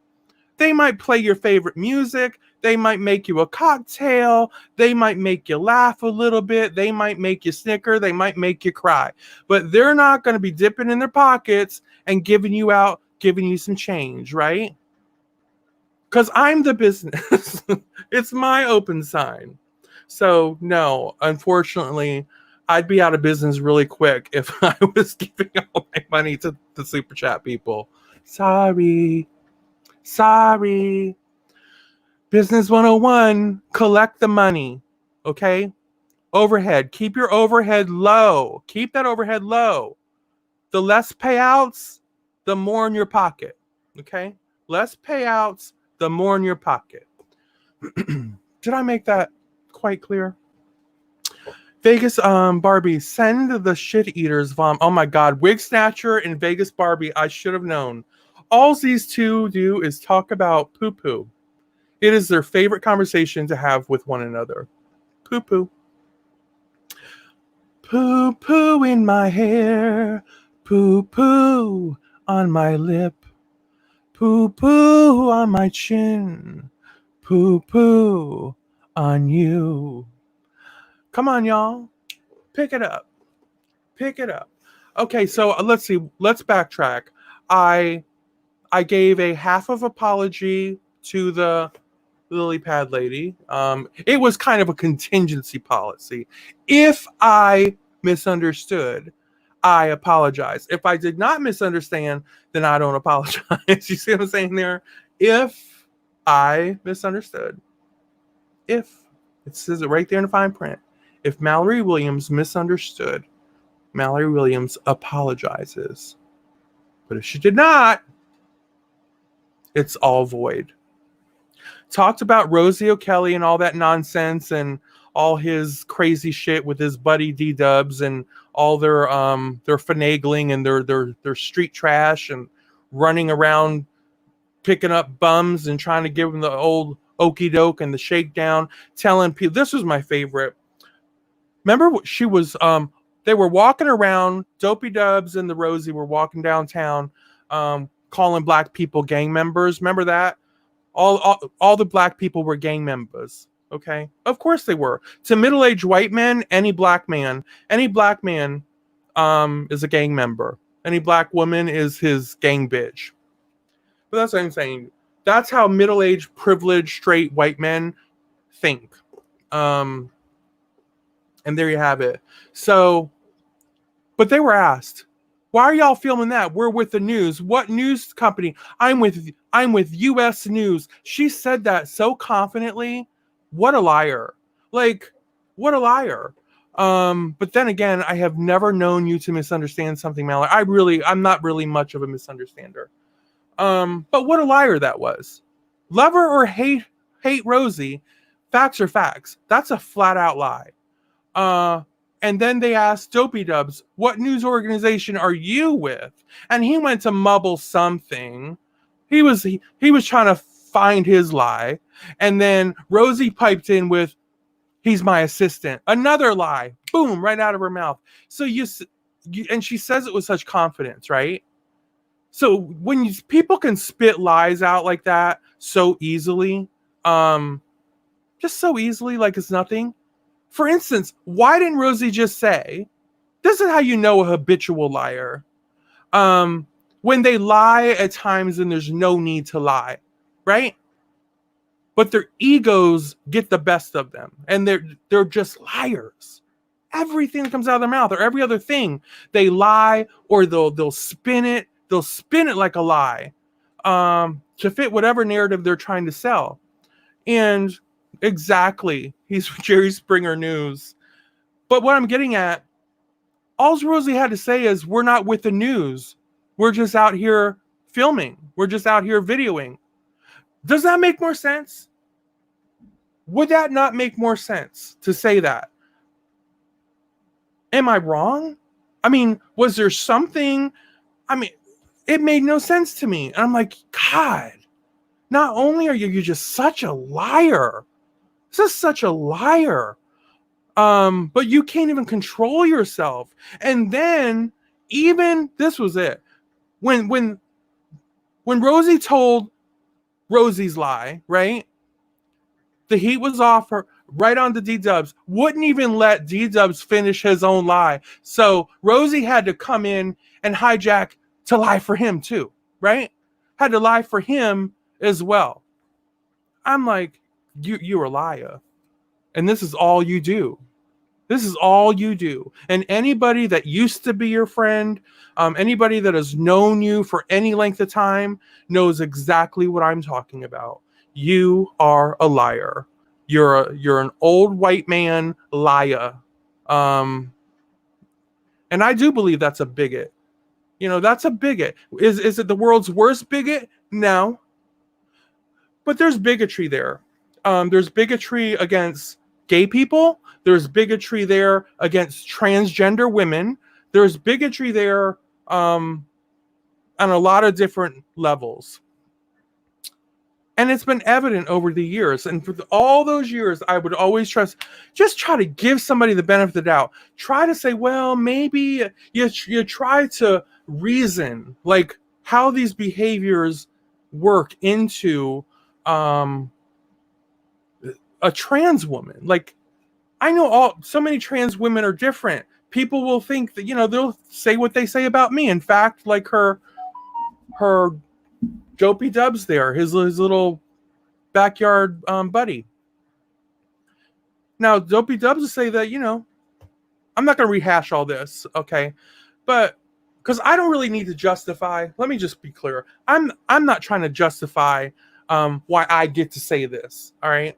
A: They might play your favorite music. They might make you a cocktail. They might make you laugh a little bit. They might make you snicker. They might make you cry. But they're not going to be dipping in their pockets and giving you some change, right? Because I'm the business. It's my open sign. So, no, unfortunately, I'd be out of business really quick if I was giving all my money to the super chat people. Sorry. Business 101, collect the money. Okay? Overhead. Keep your overhead low. Keep that overhead low. The less payouts, the more in your pocket. Okay? Less payouts, the more in your pocket. Did I make that quite clear? Vegas Barbie, send the shit eaters vom. Oh my god, Wig Snatcher and Vegas Barbie, I should have known. All these two do is talk about poo-poo. It is their favorite conversation to have with one another. Poo-poo. Poo-poo in my hair. Poo-poo on my lip. Poo-poo on my chin. Poo-poo on you. Come on, y'all. Pick it up. Okay, so let's see. Let's backtrack. I gave a half of apology to the lily pad lady. It was kind of a contingency policy. If I misunderstood, I apologize. If I did not misunderstand, then I don't apologize. You see what I'm saying there? If I misunderstood, it says it right there in the fine print. If Mallory Williams misunderstood, Mallory Williams apologizes. But if she did not, it's all void. Talked about Rosie O'Kelly and all that nonsense and all his crazy shit with his buddy D-Dubs and all their finagling and their street trash and running around picking up bums and trying to give them the old okey doke and the shakedown, telling people. This was my favorite. Remember, she was they were walking around. Dopey Dubs and the Rosie were walking downtown, calling black people gang members. Remember that? All the black people were gang members. Okay, of course they were. To middle-aged white men, any black man is a gang member. Any black woman is his gang bitch. But that's what I'm saying. That's how middle-aged, privileged, straight white men think. And there you have it. So, but they were asked, why are y'all filming that? We're with the news. What news company? I'm with US News. She said that so confidently. What a liar. Like, what a liar. But then again, I have never known you to misunderstand something, Mallory. I'm not really much of a misunderstander. But what a liar that was. Love her or hate Rosie. Facts are facts. That's a flat out lie. And then they asked Dopey Dubs, what news organization are you with? And he went to mumble something. He was trying to find his lie. And then Rosie piped in with, he's my assistant. Another lie. Boom, right out of her mouth. So and she says it with such confidence, right? So when people can spit lies out like that so easily, just so easily, like it's nothing. For instance, why didn't Rosie just say, this is how you know a habitual liar. When they lie at times and there's no need to lie, right? But their egos get the best of them, and they're just liars. Everything that comes out of their mouth, or every other thing, they lie, or they'll spin it. They'll spin it like a lie, to fit whatever narrative they're trying to sell. And exactly, he's Jerry Springer News. But what I'm getting at, all Rosie had to say is, we're not with the news. We're just out here filming. We're just out here videoing. Does that make more sense? Would that not make more sense to say that? Am I wrong? I mean, was there something? I mean, it made no sense to me. And I'm like, God, not only are you just such a liar, this is such a liar, but you can't even control yourself. And then even this was it. When Rosie told Rosie's lie, right? The heat was off her, right on to D-Dubs. Wouldn't even let D-Dubs finish his own lie. So Rosie had to come in and hijack to lie for him too, right? Had to lie for him as well. I'm like, you're a liar. And this is all you do. This is all you do. And anybody that used to be your friend, anybody that has known you for any length of time, knows exactly what I'm talking about. You are a liar. You're an old white man liar. And I do believe that's a bigot. You know, that's a bigot. Is it the world's worst bigot? No. But there's bigotry there. There's bigotry against gay people. There's bigotry there against transgender women. There's bigotry there on a lot of different levels. And it's been evident over the years. And for all those years, I would always just try to give somebody the benefit of the doubt. Try to say, well, maybe you try to reason like how these behaviors work into a trans woman. Like, I know so many trans women are different. People will think that, they'll say what they say about me. In fact, like her Dopey Dubs there, his little backyard buddy. Now, Dopey Dubs will say that, I'm not going to rehash all this, okay? But because I don't really need to justify, let me just be clear. I'm not trying to justify why I get to say this, all right?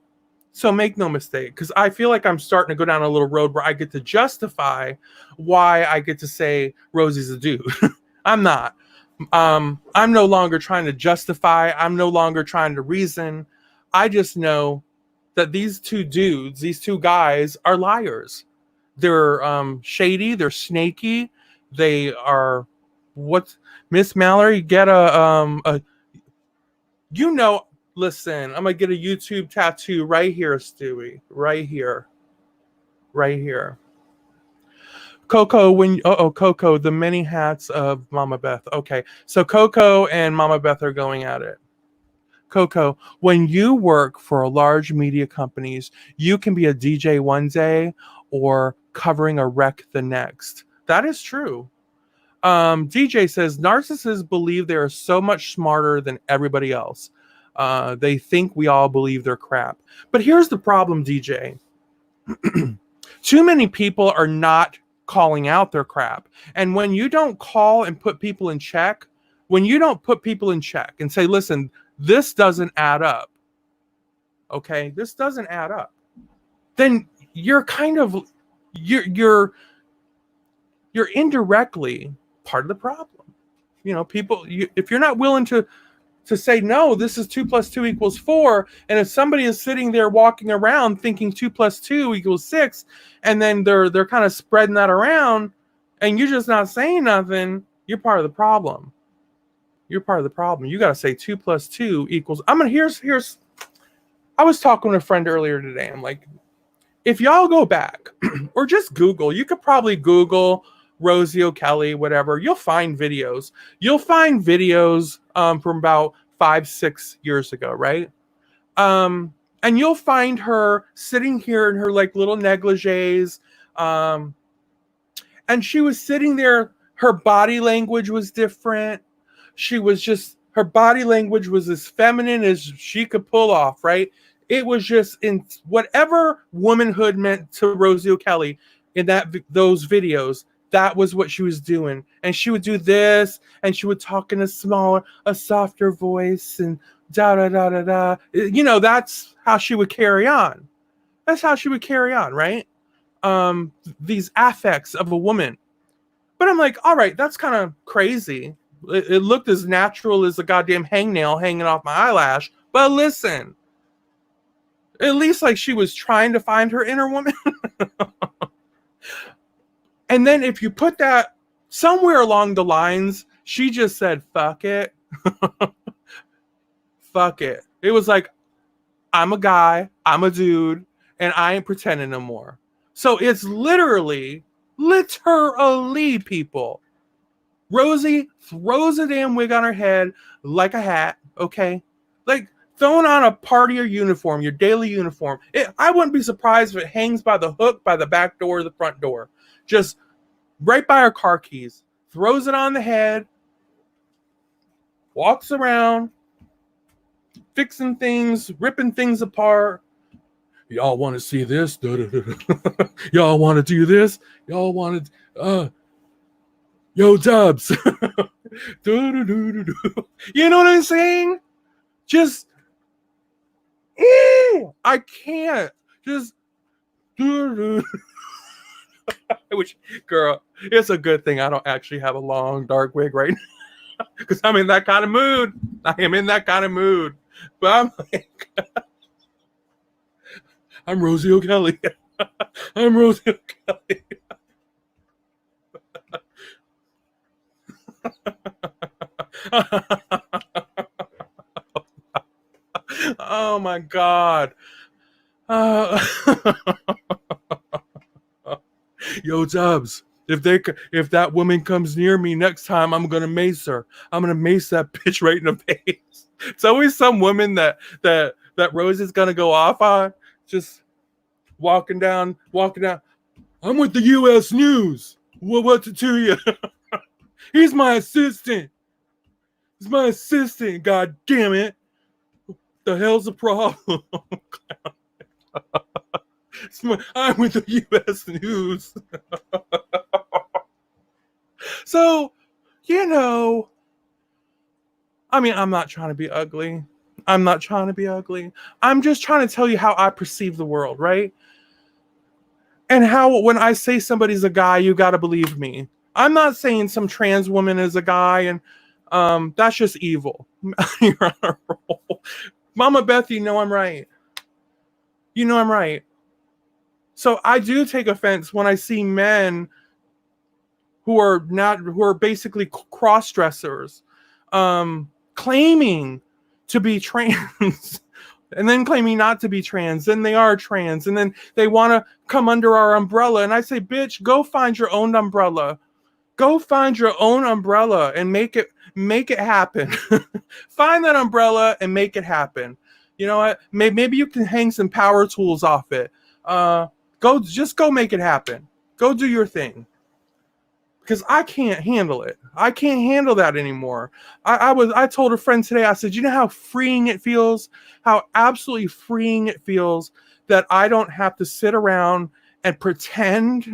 A: So make no mistake, because I feel like I'm starting to go down a little road where I get to justify why I get to say Rosie's a dude. I'm not. I'm no longer trying to justify. I'm no longer trying to reason. I just know that these two dudes, these two guys, are liars. They're shady. They're snaky. They are Miss Mallory, get listen, I'm gonna get a YouTube tattoo right here, Stewie. Right here. Right here. Coco, Coco, the many hats of Mama Beth. Okay, so Coco and Mama Beth are going at it. Coco, when you work for large media companies, you can be a DJ one day or covering a wreck the next. That is true. DJ says, narcissists believe they are so much smarter than everybody else. They think we all believe they're crap. But here's the problem, DJ. Too many people are not calling out their crap. And when you don't call and put people in check, when you don't put people in check and say, listen, this doesn't add up. Okay, this doesn't add up. Then you're kind of you're indirectly part of the problem. People, if you're not willing to say, no, this is 2 + 2 = 4. And if somebody is sitting there walking around thinking 2 + 2 = 6, and then they're kind of spreading that around and you're just not saying nothing, you're part of the problem. You're part of the problem. You got to say 2 + 2 equals. Here's. I was talking to a friend earlier today. I'm like, if y'all go back or just Google, you could probably Google Rosie O'Kelly, whatever. You'll find videos. You'll find videos from about 5-6 years ago, right? And you'll find her sitting here in her like little negligees. And she was sitting there. Her body language was different. Her body language was as feminine as she could pull off, right? It was just in whatever womanhood meant to Rosie O'Kelly in those videos. That was what she was doing. And she would do this, and she would talk in a softer voice, and da da da da da. You know, that's how she would carry on. That's how she would carry on, right? These affects of a woman. But I'm like, all right, that's kind of crazy. It looked as natural as a goddamn hangnail hanging off my eyelash. But listen, at least like she was trying to find her inner woman. And then if you put that somewhere along the lines, she just said, fuck it. Fuck it. It was like, I'm a guy, I'm a dude, and I ain't pretending no more. So it's literally, people. Rosie throws a damn wig on her head like a hat, okay? Like throwing on a party or uniform, your daily uniform. I wouldn't be surprised if it hangs by the hook by the back door or the front door. Just right by her car keys. Throws it on the head. Walks around. Fixing things, ripping things apart. Y'all want to see this? Y'all want to do this? Y'all want to... Yo, Dubs. You know what I'm saying? Just... I can't. Just... I wish... Girl, it's a good thing I don't actually have a long, dark wig right now. Because I'm in that kind of mood. I am in that kind of mood. But I'm like... I'm Rosie O'Kelly. I'm Rosie O'Kelly. Oh my God. Yo, Dubs, if that woman comes near me next time, I'm gonna mace her. I'm gonna mace that bitch right in the face. It's always some woman that Rose is gonna go off on. Just walking down. I'm with the U.S. News. What's it to you? He's my assistant. He's my assistant. God damn it. The hell's the problem? I'm with the U.S. News. So, you know, I mean, I'm not trying to be ugly. I'm just trying to tell you how I perceive the world, right? And how when I say somebody's a guy, you got to believe me. I'm not saying some trans woman is a guy, and that's just evil. You're on a roll. Mama Beth, you know I'm right. You know I'm right. So I do take offense when I see men who are basically cross-dressers, claiming to be trans, and then claiming not to be trans. Then they are trans, and then they want to come under our umbrella. And I say, bitch, go find your own umbrella. Go find your own umbrella and make it happen. Find that umbrella and make it happen. You know what? Maybe you can hang some power tools off it. Go make it happen. Go do your thing. Because I can't handle it. I can't handle that anymore. I told a friend today, I said, you know how freeing it feels? How absolutely freeing it feels that I don't have to sit around and pretend.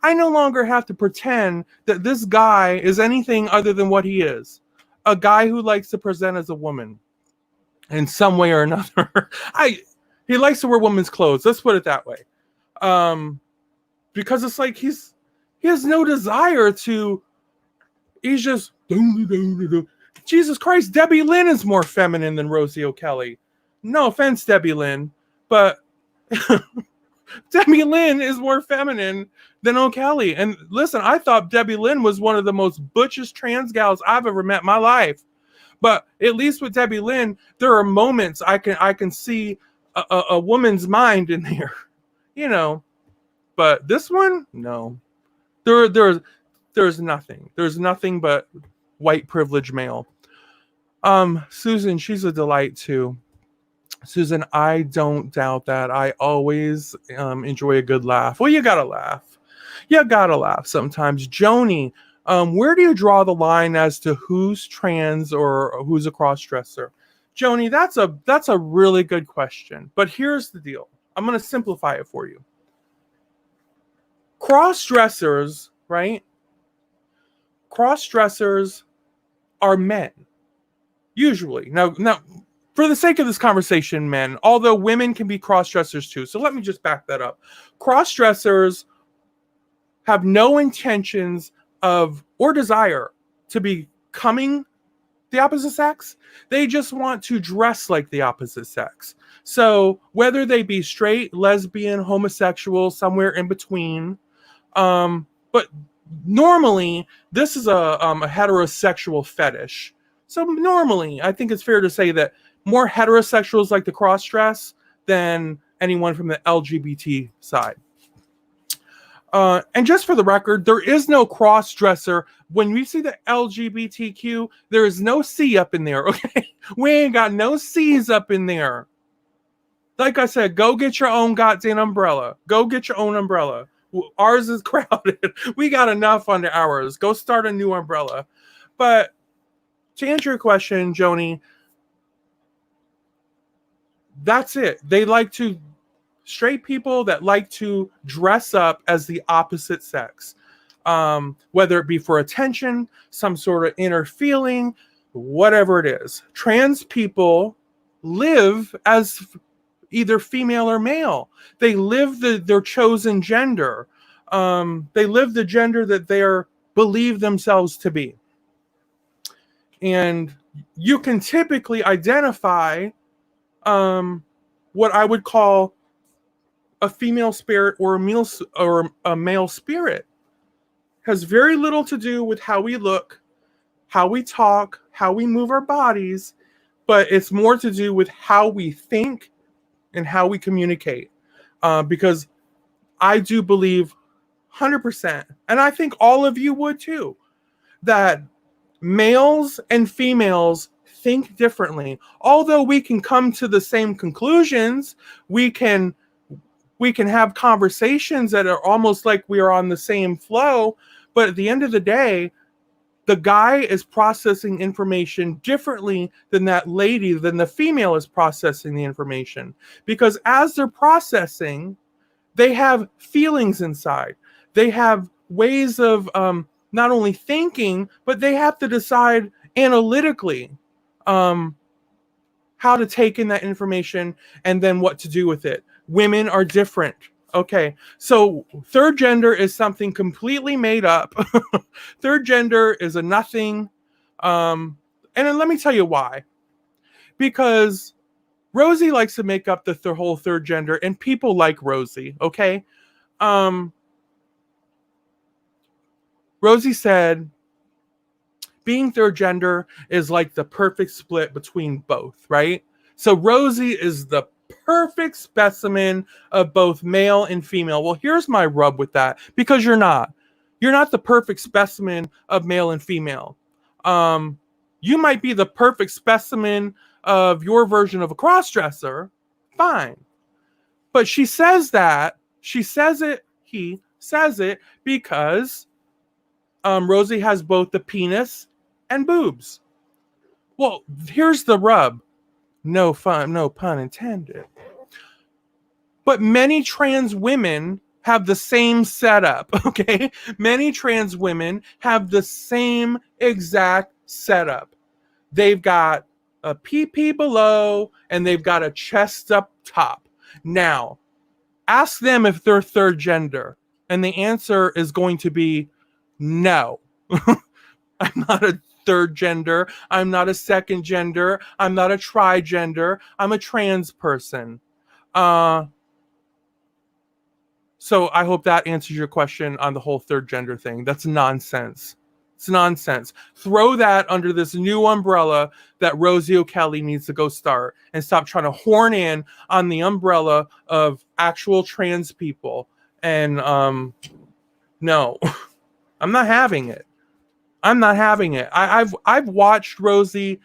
A: I no longer have to pretend that this guy is anything other than what he is. A guy who likes to present as a woman in some way or another. He likes to wear women's clothes. Let's put it that way. Because it's like he has no desire to. He's just Jesus Christ. Debbie Lynn is more feminine than Rosie O'Kelly. No offense, Debbie Lynn, but Debbie Lynn is more feminine than O'Kelly. And listen, I thought Debbie Lynn was one of the most butchest trans gals I've ever met in my life. But at least with Debbie Lynn, there are moments I can see a woman's mind in there, you know. But this one, no. There's nothing. There's nothing but white privileged male. Susan, she's a delight too. Susan, I don't doubt that. I always enjoy a good laugh. Well, you gotta laugh. You gotta laugh sometimes. Joni, where do you draw the line as to who's trans or who's a cross-dresser? Joni, that's a really good question. But here's the deal. I'm gonna simplify it for you. Cross-dressers, right? Cross-dressers are men. Usually. Now, for the sake of this conversation, men, although women can be cross-dressers too. So let me just back that up. Cross-dressers have no intentions of or desire to becoming the opposite sex. They just want to dress like the opposite sex. So whether they be straight, lesbian, homosexual, somewhere in between, but normally this is a heterosexual fetish. So normally, I think it's fair to say that more heterosexuals like to cross-dress than anyone from the LGBT side. And just for the record, there is no cross-dresser. When we see the LGBTQ, there is no C up in there, okay? We ain't got no C's up in there. Like I said, go get your own goddamn umbrella. Go get your own umbrella. Ours is crowded. We got enough under ours. Go start a new umbrella. But to answer your question, Joni, that's it. They like to, straight people that like to dress up as the opposite sex, whether it be for attention, some sort of inner feeling, whatever it is. Trans people live as either female or male. They live their chosen gender. They live the gender that they believe themselves to be. And you can typically identify what I would call a female spirit or a male spirit. Has very little to do with how we look, how we talk, how we move our bodies, but it's more to do with how we think and how we communicate. Because I do believe 100%, and I think all of you would too, that males and females think differently. Although we can come to the same conclusions, we can have conversations that are almost like we are on the same flow, but at the end of the day, the guy is processing information differently than the female is processing the information. Because as they're processing, they have feelings inside. They have ways of not only thinking, but they have to decide analytically how to take in that information and then what to do with it. Women are different. Okay, so third gender is something completely made up. Third gender is a nothing. And then let me tell you why. Because Rosie likes to make up the whole third gender, and people like Rosie, okay? Rosie said, being third gender is like the perfect split between both, right? So Rosie is the perfect specimen of both male and female. Well, here's my rub with that, because you're not. You're not the perfect specimen of male and female. You might be the perfect specimen of your version of a cross-dresser. Fine. But she says that. He says it because Rosie has both the penis and boobs. Well, here's the rub. No pun intended. But many trans women have the same setup, okay? Many trans women have the same exact setup. They've got a PP below and they've got a chest up top. Now, ask them if they're third gender, and the answer is going to be no. I'm not a third gender. I'm not a second gender. I'm not a trigender. I'm a trans person. So I hope that answers your question on the whole third gender thing. That's nonsense. It's nonsense. Throw that under this new umbrella that Rosie O'Kelly needs to go start, and stop trying to horn in on the umbrella of actual trans people. And no, I'm not having it. I'm not having it. I've watched Rosie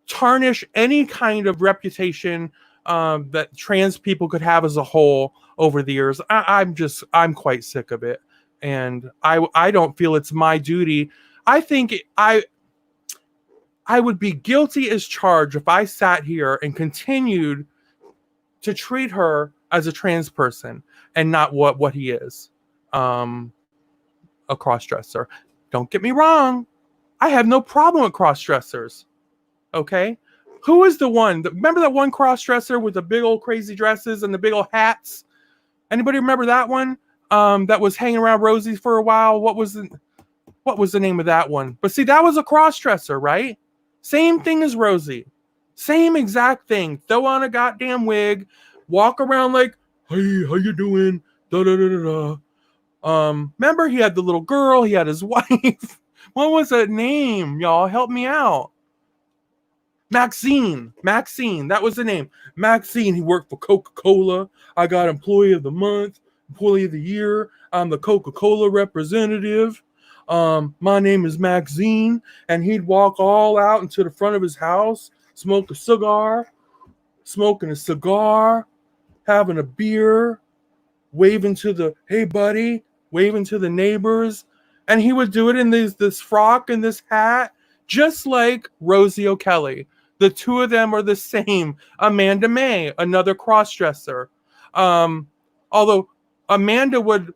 A: tarnish any kind of reputation that trans people could have as a whole over the years. I'm quite sick of it, and I don't feel it's my duty. I think I would be guilty as charged if I sat here and continued to treat her as a trans person and not what he is, a crossdresser. Don't get me wrong, I have no problem with crossdressers. Okay, who is the one? Remember that one crossdresser with the big old crazy dresses and the big old hats? Anybody remember that one? That was hanging around Rosie for a while. What was the name of that one? But see, that was a crossdresser, right? Same thing as Rosie. Same exact thing. Throw on a goddamn wig, walk around like, hey, how you doing? Da da da da da. Remember he had the little girl, he had his wife. What was that name? Y'all help me out. Maxine, that was the name. Maxine, he worked for Coca-Cola. I got Employee of the Month, Employee of the Year. I'm the Coca-Cola representative. My name is Maxine. And he'd walk all out into the front of his house, smoking a cigar, having a beer, waving to the, hey buddy, waving to the neighbors. And he would do it in this frock and this hat, just like Rosie O'Kelly. The two of them are the same. Amanda May, another crossdresser. Although Amanda would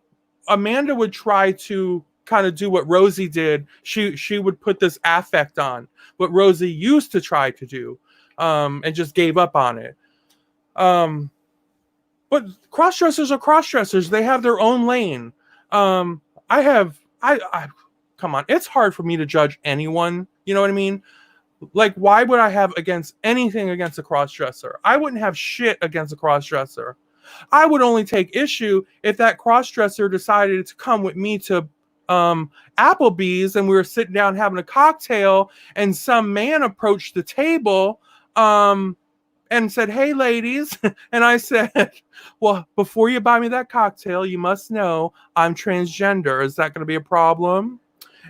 A: try to kind of do what Rosie did. She would put this affect on, what Rosie used to try to do, and just gave up on it. But crossdressers are crossdressers. They have their own lane. Come on. It's hard for me to judge anyone. You know what I mean? Like, why would I have anything against a crossdresser? I wouldn't have shit against a crossdresser. I would only take issue if that crossdresser decided to come with me to Applebee's and we were sitting down having a cocktail and some man approached the table and said, hey, ladies. And I said, well, before you buy me that cocktail, you must know I'm transgender. Is that going to be a problem?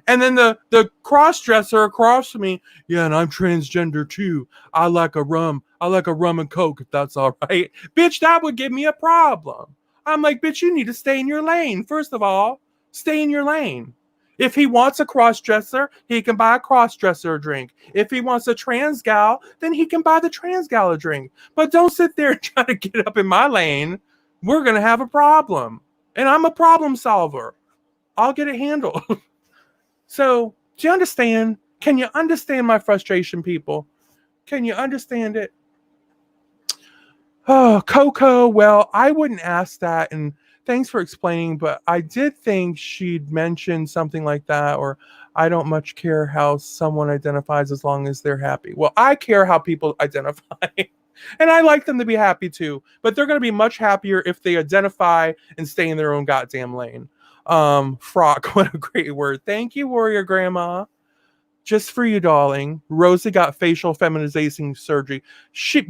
A: And then the cross-dresser across from me, yeah, and I'm transgender too. I like a rum and coke, if that's all right. Bitch, that would give me a problem. I'm like, bitch, you need to stay in your lane. First of all, stay in your lane. If he wants a cross-dresser, he can buy a cross-dresser a drink. If he wants a trans gal, then he can buy the trans gal a drink. But don't sit there and try to get up in my lane. We're going to have a problem. And I'm a problem solver. I'll get it handled. So, do you understand? Can you understand my frustration, people? Can you understand it? Oh, Coco, well, I wouldn't ask that, and thanks for explaining, but I did think she'd mentioned something like that, or I don't much care how someone identifies as long as they're happy. Well, I care how people identify, and I like them to be happy too, but they're going to be much happier if they identify and stay in their own goddamn lane. Frock, what a great word. Thank you, Warrior Grandma. Just for you, darling. Rosie got facial feminization surgery. She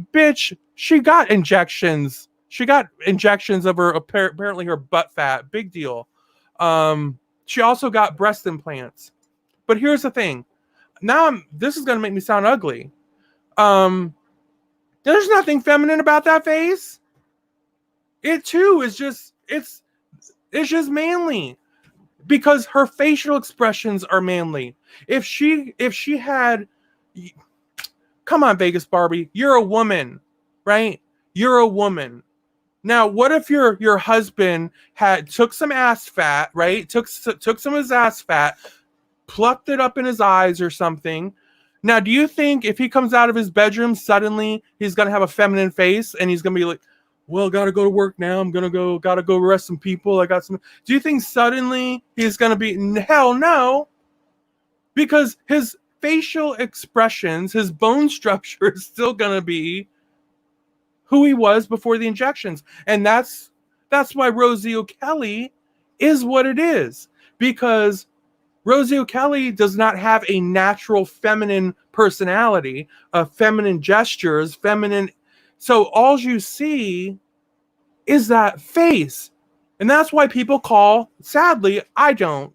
A: got injections. She got injections of her, apparently her butt fat. Big deal. She also got breast implants. But here's the thing. Now this is going to make me sound ugly. There's nothing feminine about that face. It too is just, it's just manly, because her facial expressions are manly. If she had, come on, Vegas Barbie, you're a woman, right? You're a woman. Now, what if your husband took some ass fat, right? Took some of his ass fat, plucked it up in his eyes or something. Now, do you think if he comes out of his bedroom, suddenly he's going to have a feminine face and he's going to be like, well, gotta go to work now. Gotta go arrest some people. Do you think suddenly he's gonna be, hell no, because his facial expressions, his bone structure is still gonna be who he was before the injections. And that's That's why Rosie O'Kelly is what it is, because Rosie O'Kelly does not have a natural feminine personality, feminine gestures, feminine. So all you see is that face. And that's why people call, sadly, I don't,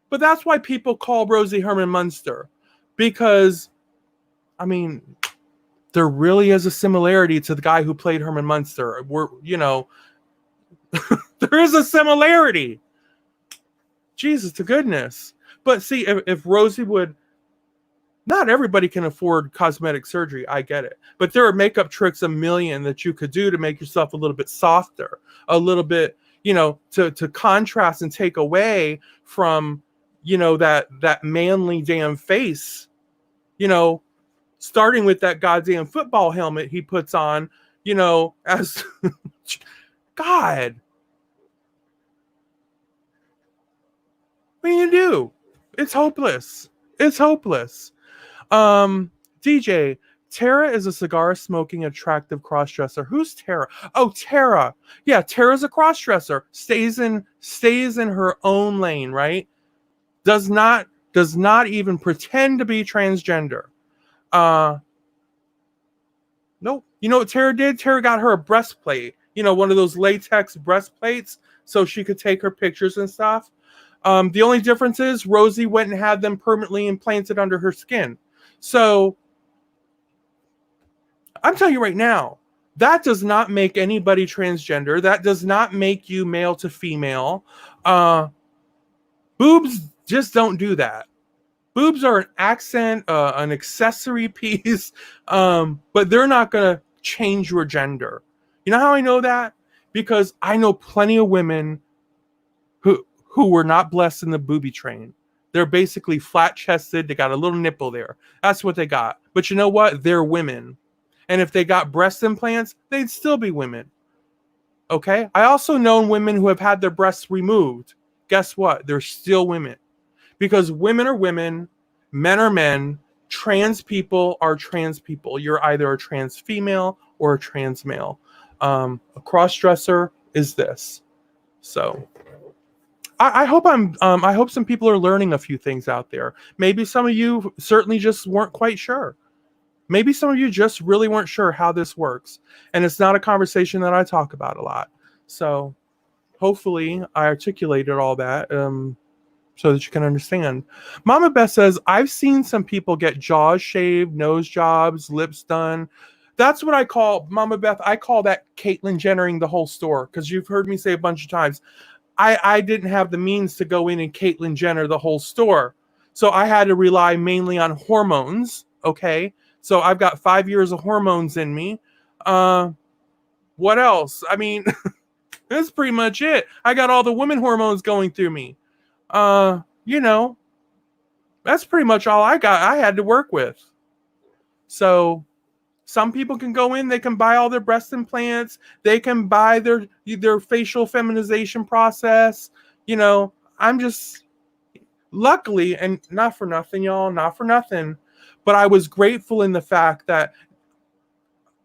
A: but that's why people call Rosie Herman Munster. Because, I mean, there really is a similarity to the guy who played Herman Munster. There is a similarity. Jesus to goodness. But see, if Rosie would, not everybody can afford cosmetic surgery. I get it. But there are makeup tricks a million that you could do to make yourself a little bit softer, a little bit, to contrast and take away from, that manly damn face, starting with that goddamn football helmet he puts on, as God. What do you do? It's hopeless. It's hopeless. DJ, Tara is a cigar smoking attractive crossdresser. Who's Tara? Oh, Tara. Yeah, Tara's a crossdresser. Stays in her own lane, right? Does not even pretend to be transgender. Nope. You know what Tara did? Tara got her a breastplate. One of those latex breastplates so she could take her pictures and stuff. The only difference is Rosie went and had them permanently implanted under her skin. So I'm telling you right now, that does not make anybody transgender. That does not make you male to female. Boobs just don't do that. Boobs are an accent, an accessory piece, but they're not going to change your gender. You know how I know that? Because I know plenty of women who were not blessed in the booby train. They're basically flat-chested. They got a little nipple there. That's what they got. But you know what? They're women. And if they got breast implants, they'd still be women. Okay? I also know women who have had their breasts removed. Guess what? They're still women. Because women are women, men are men, trans people are trans people. You're either a trans female or a trans male. A cross-dresser is this. So I hope I hope some people are learning a few things out there. Maybe some of you certainly just weren't quite sure. Maybe some of you just really weren't sure how this works. And it's not a conversation that I talk about a lot. So hopefully I articulated all that so that you can understand. Mama Beth says, I've seen some people get jaws shaved, nose jobs, lips done. That's what I call, Mama Beth, I call that Caitlyn Jennering the whole store. Because you've heard me say a bunch of times, I didn't have the means to go in and Caitlyn Jenner the whole store. So I had to rely mainly on hormones, okay? So I've got 5 years of hormones in me. What else? I mean, that's pretty much it. I got all the women hormones going through me. That's pretty much all I had to work with. So some people can go in, they can buy all their breast implants, they can buy their facial feminization process. I'm just luckily, and not for nothing, y'all, not for nothing, but I was grateful in the fact that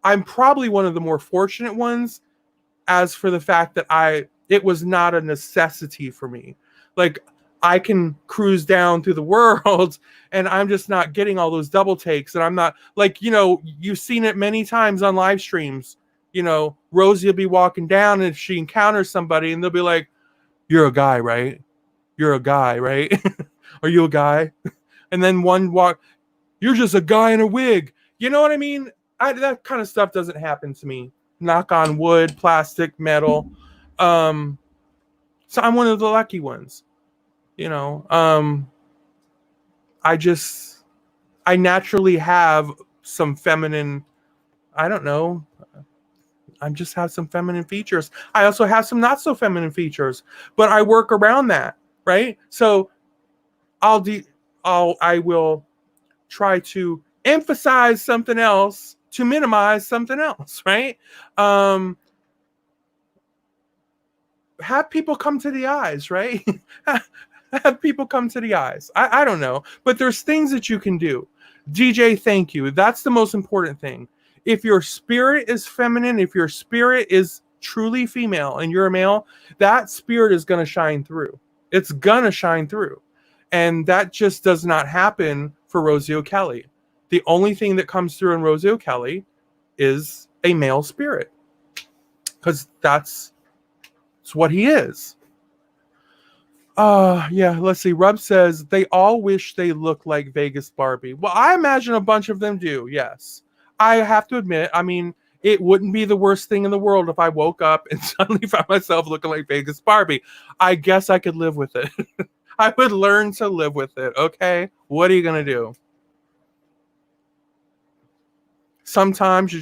A: I'm probably one of the more fortunate ones as for the fact that it was not a necessity for me. Like, I can cruise down through the world and I'm just not getting all those double takes. And I'm not like, you've seen it many times on live streams. Rosie will be walking down and if she encounters somebody and they'll be like, you're a guy, right? You're a guy, right? Are you a guy? And then one walk, you're just a guy in a wig. You know what I mean? That kind of stuff doesn't happen to me. Knock on wood, plastic, metal. So I'm one of the lucky ones. I naturally have some feminine, I don't know. I just have some feminine features. I also have some not so feminine features, but I work around that, right? So I will try to emphasize something else to minimize something else, right? Have people come to the eyes, right? Have people come to the eyes. I don't know, but there's things that you can do. DJ, thank you. That's the most important thing. If your spirit is feminine, if your spirit is truly female and you're a male, that spirit is going to shine through. It's going to shine through. And that just does not happen for Rosie O'Kelly. The only thing that comes through in Rosie O'Kelly is a male spirit. Because that's what he is. Yeah, let's see. Rub says they all wish they looked like Vegas Barbie. Well, I imagine a bunch of them do, yes. I have to admit, I mean, it wouldn't be the worst thing in the world if I woke up and suddenly found myself looking like Vegas Barbie. I guess I could live with it. I would learn to live with it, okay? What are you going to do? Sometimes you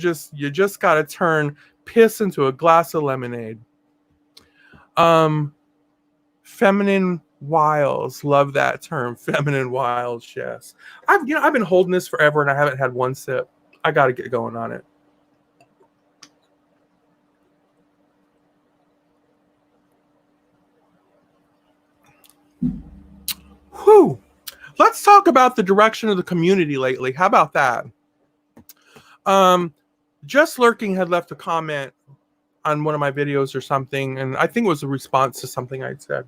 A: just got to turn piss into a glass of lemonade. Feminine wiles, love that term. Feminine wiles, yes. I've been holding this forever and I haven't had one sip. I got to get going on it. Whew. Let's talk about the direction of the community lately. How about that? Just Lurking had left a comment on one of my videos or something, and I think it was a response to something I'd said.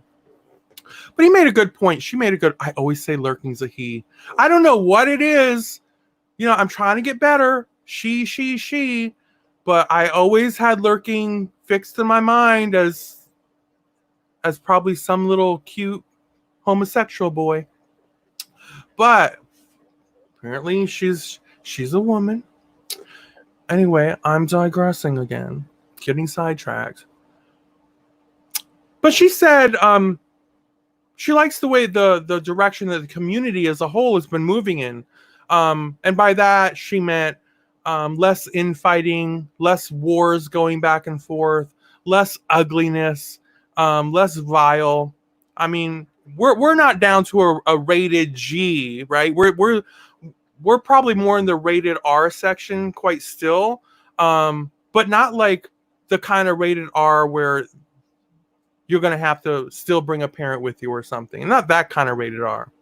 A: But he made a good point. She made a good... I always say Lurking's a he. I don't know what it is. I'm trying to get better. She. But I always had Lurking fixed in my mind as probably some little cute homosexual boy. But apparently she's a woman. Anyway, I'm digressing again. Getting sidetracked. But she said she likes the way the direction that the community as a whole has been moving in. And by that, she meant less infighting, less wars going back and forth, less ugliness, less vile. I mean, we're not down to a rated G, right? We're probably more in the rated R section quite still, but not like the kind of rated R where you're going to have to still bring a parent with you or something. Not that kind of rated R.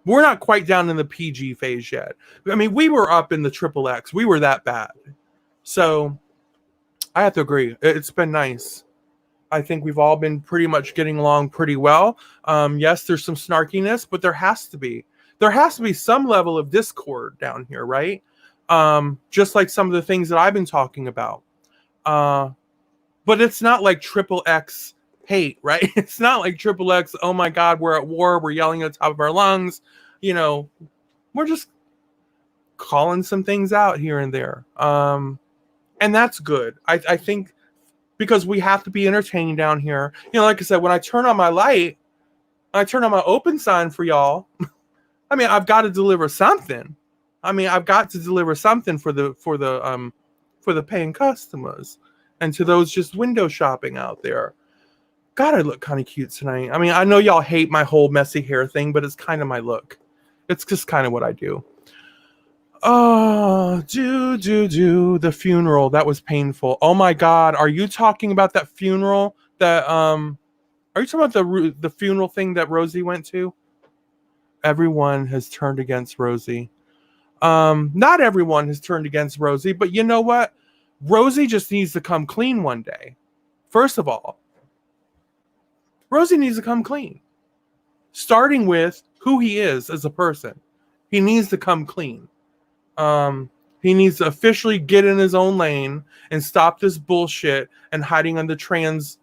A: We're not quite down in the PG phase yet. I mean, we were up in the XXX. We were that bad. So I have to agree. It's been nice. I think we've all been pretty much getting along pretty well. Yes, there's some snarkiness, but there has to be. There has to be some level of discord down here, right? Just like some of the things that I've been talking about. But it's not like XXX hate, right? It's not like XXX, oh my God, we're at war, we're yelling at the top of our lungs. We're just calling some things out here and there. And that's good. I think because we have to be entertaining down here. Like I said, when I turn on my light, I turn on my open sign for y'all. I mean, I've got to deliver something. I've got to deliver something for the paying customers and to those just window shopping out there. God, I look kind of cute tonight. I mean, I know y'all hate my whole messy hair thing, but it's kind of my look. It's just kind of what I do. Oh, the funeral. That was painful. Oh my God. Are you talking about that funeral that, are you talking about the funeral thing that Rosie went to? Everyone has turned against Rosie. Not everyone has turned against Rosie, but you know what? Rosie just needs to come clean one day. First of all, Rosie needs to come clean. Starting with who he is as a person. He needs to come clean. He needs to officially get in his own lane and stop this bullshit and hiding on the trans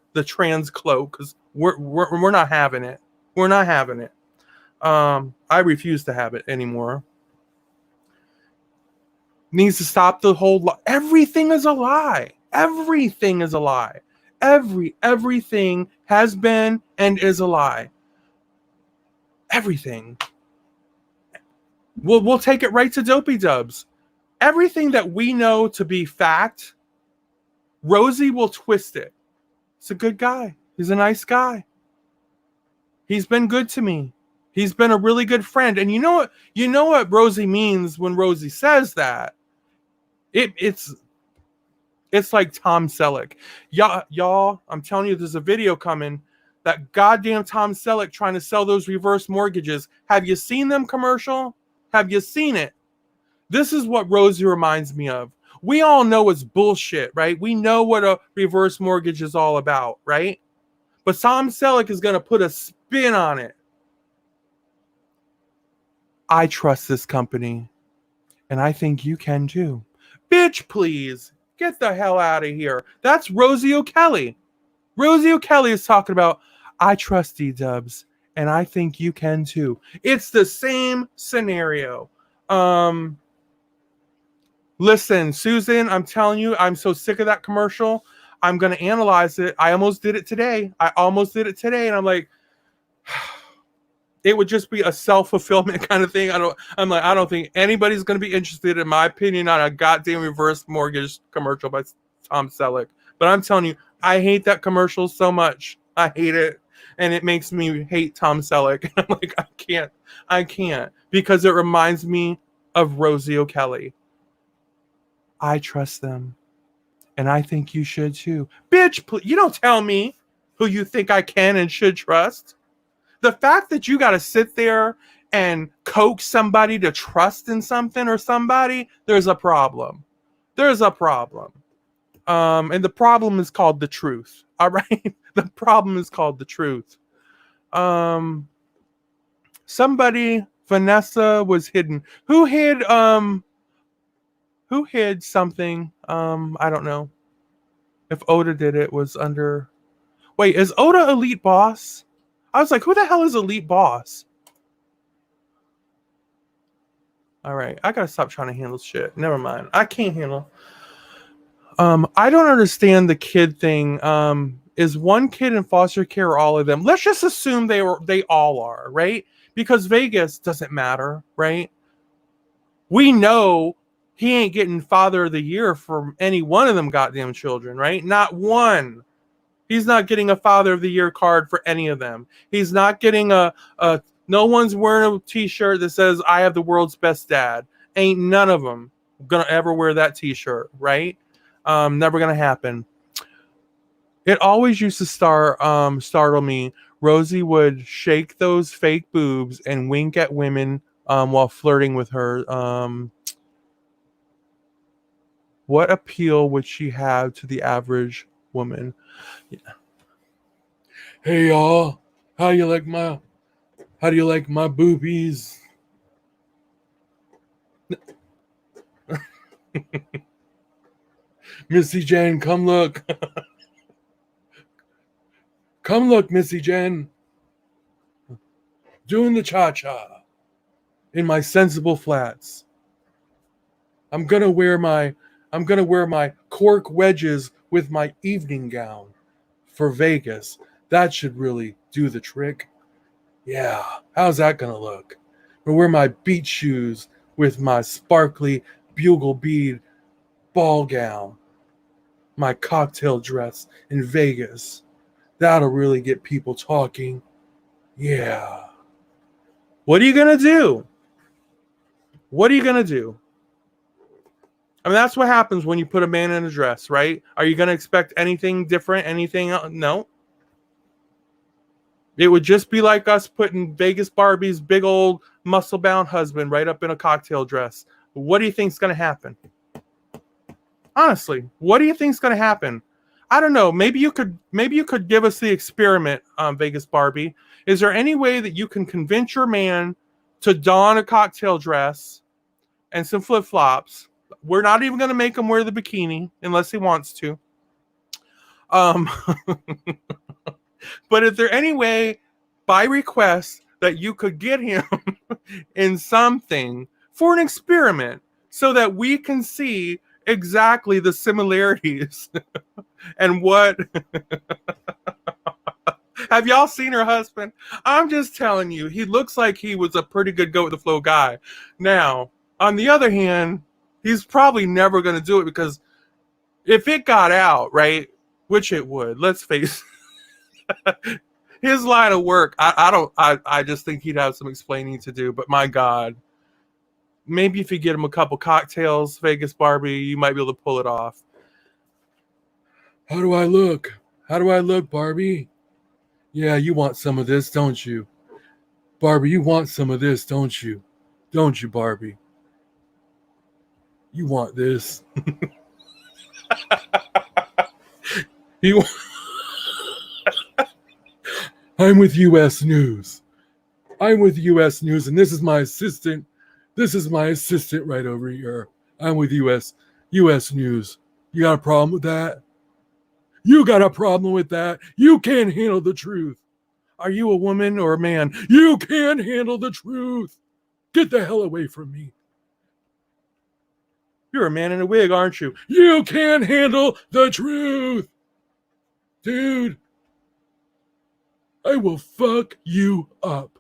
A: cloak, because we're not having it. We're not having it. I refuse to have it anymore. Needs to stop the whole everything is a lie. Everything is a lie. Everything has been and is a lie. Everything. We'll take it right to Dopey Dubs. Everything that we know to be fact, Rosie will twist it. He's a good guy. He's a nice guy. He's been good to me. He's been a really good friend. And you know what Rosie means when Rosie says that? It's like Tom Selleck. Y'all, I'm telling you, there's a video coming. That goddamn Tom Selleck trying to sell those reverse mortgages. Have you seen them commercial? Have you seen it? This is what Rosie reminds me of. We all know it's bullshit, right? We know what a reverse mortgage is all about, right? But Tom Selleck is going to put a spin on it. I trust this company, and I think you can too. Bitch, please. Get the hell out of here. That's Rosie O'Kelly. Rosie O'Kelly is talking about, I trust D-Dubs, and I think you can too. It's the same scenario. Listen, Susan, I'm telling you, I'm so sick of that commercial. I'm going to analyze it. I almost did it today. And I'm like, it would just be a self-fulfillment kind of thing. I don't think anybody's going to be interested, in my opinion, on a goddamn reverse mortgage commercial by Tom Selleck. But I'm telling you, I hate that commercial so much. I hate it. And it makes me hate Tom Selleck. I'm like, I can't. Because it reminds me of Rosie O'Kelly. I trust them. And I think you should too. Bitch, you don't tell me who you think I can and should trust. The fact that you got to sit there and coax somebody to trust in something or somebody, there's a problem. There's a problem. And the problem is called the truth. All right? The problem is called the truth. Somebody, Vanessa, was hidden. Who hid something? I don't know. If Oda did it, was under... Wait, is Oda Elite Boss? I was like, who the hell is Elite Boss? All right, I gotta stop trying to handle shit. Never mind. I can't handle. I don't understand the kid thing. Is one kid in foster care or all of them? Let's just assume they all are, right? Because Vegas doesn't matter, right? We know he ain't getting Father of the Year for any one of them goddamn children, right? Not one. He's not getting a Father of the Year card for any of them. He's not getting no one's wearing a t-shirt that says, I have the world's best dad. Ain't none of them gonna ever wear that t-shirt, right? Never gonna happen. It always used to startle me. Rosie would shake those fake boobs and wink at women while flirting with her. What appeal would she have to the average woman? Yeah. Hey y'all, how do you like my boobies? Missy Jane, come look. Come look, Missy Jane. Doing the cha-cha in my sensible flats. I'm gonna wear my cork wedges with my evening gown for Vegas. That should really do the trick. Yeah, how's that gonna look? Or wear my beach shoes with my sparkly bugle bead ball gown, my cocktail dress in Vegas. That'll really get people talking. Yeah. What are you gonna do? What are you gonna do? I mean, that's what happens when you put a man in a dress, right? Are you gonna expect anything different? Anything else? No. It would just be like us putting Vegas Barbie's big old muscle-bound husband right up in a cocktail dress. What do you think's going to happen? Honestly, what do you think's going to happen? I don't know. Maybe you could give us the experiment, Vegas Barbie. Is there any way that you can convince your man to don a cocktail dress and some flip-flops? We're not even going to make him wear the bikini unless he wants to. But is there any way, by request, that you could get him in something for an experiment so that we can see exactly the similarities and what... Have y'all seen her husband? I'm just telling you, he looks like he was a pretty good go with the flow guy. Now, on the other hand, he's probably never going to do it because if it got out, right, which it would, let's face it, his line of work, I just think he'd have some explaining to do. But my God, maybe if you get him a couple cocktails, Vegas Barbie, you might be able to pull it off. How do I look? How do I look, Barbie? Yeah, you want some of this, don't you? Barbie, you want some of this, don't you? Don't you, Barbie? You want this? you I'm with U.S. News. I'm with U.S. News, and this is my assistant. This is my assistant right over here. I'm with U.S. News. You got a problem with that? You got a problem with that? You can't handle the truth. Are you a woman or a man? You can't handle the truth. Get the hell away from me. You're a man in a wig, aren't you? You can't handle the truth. Dude, I will fuck you up.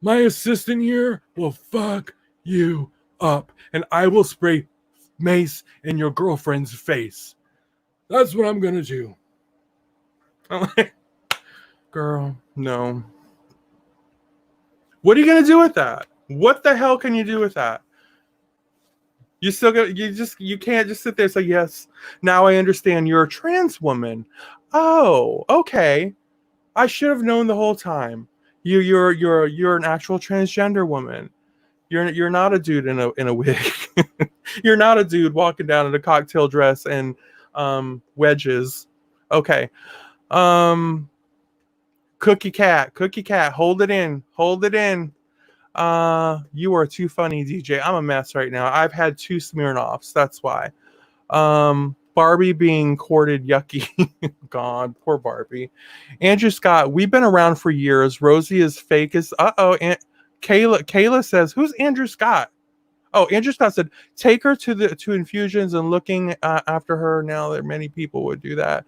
A: My assistant here will fuck you up, and I will spray mace in your girlfriend's face. That's what I'm gonna do. I'm like, girl, no. What are you gonna do with that? What the hell can you do with that? You still got you can't just sit there and say, yes, now I understand you're a trans woman. Oh, okay. I should have known the whole time. You're an actual transgender woman. You're not a dude in a wig. You're not a dude walking down in a cocktail dress and wedges. Okay. Cookie cat, hold it in. You are too funny, DJ. I'm a mess right now. I've had 2 Smirnoffs, that's why. Barbie being courted, yucky. God, poor Barbie. Andrew Scott, we've been around for years. Rosie is fake as and Kayla says, who's Andrew Scott? Oh, Andrew Scott said, take her to infusions and looking after her. Now that many people would do that.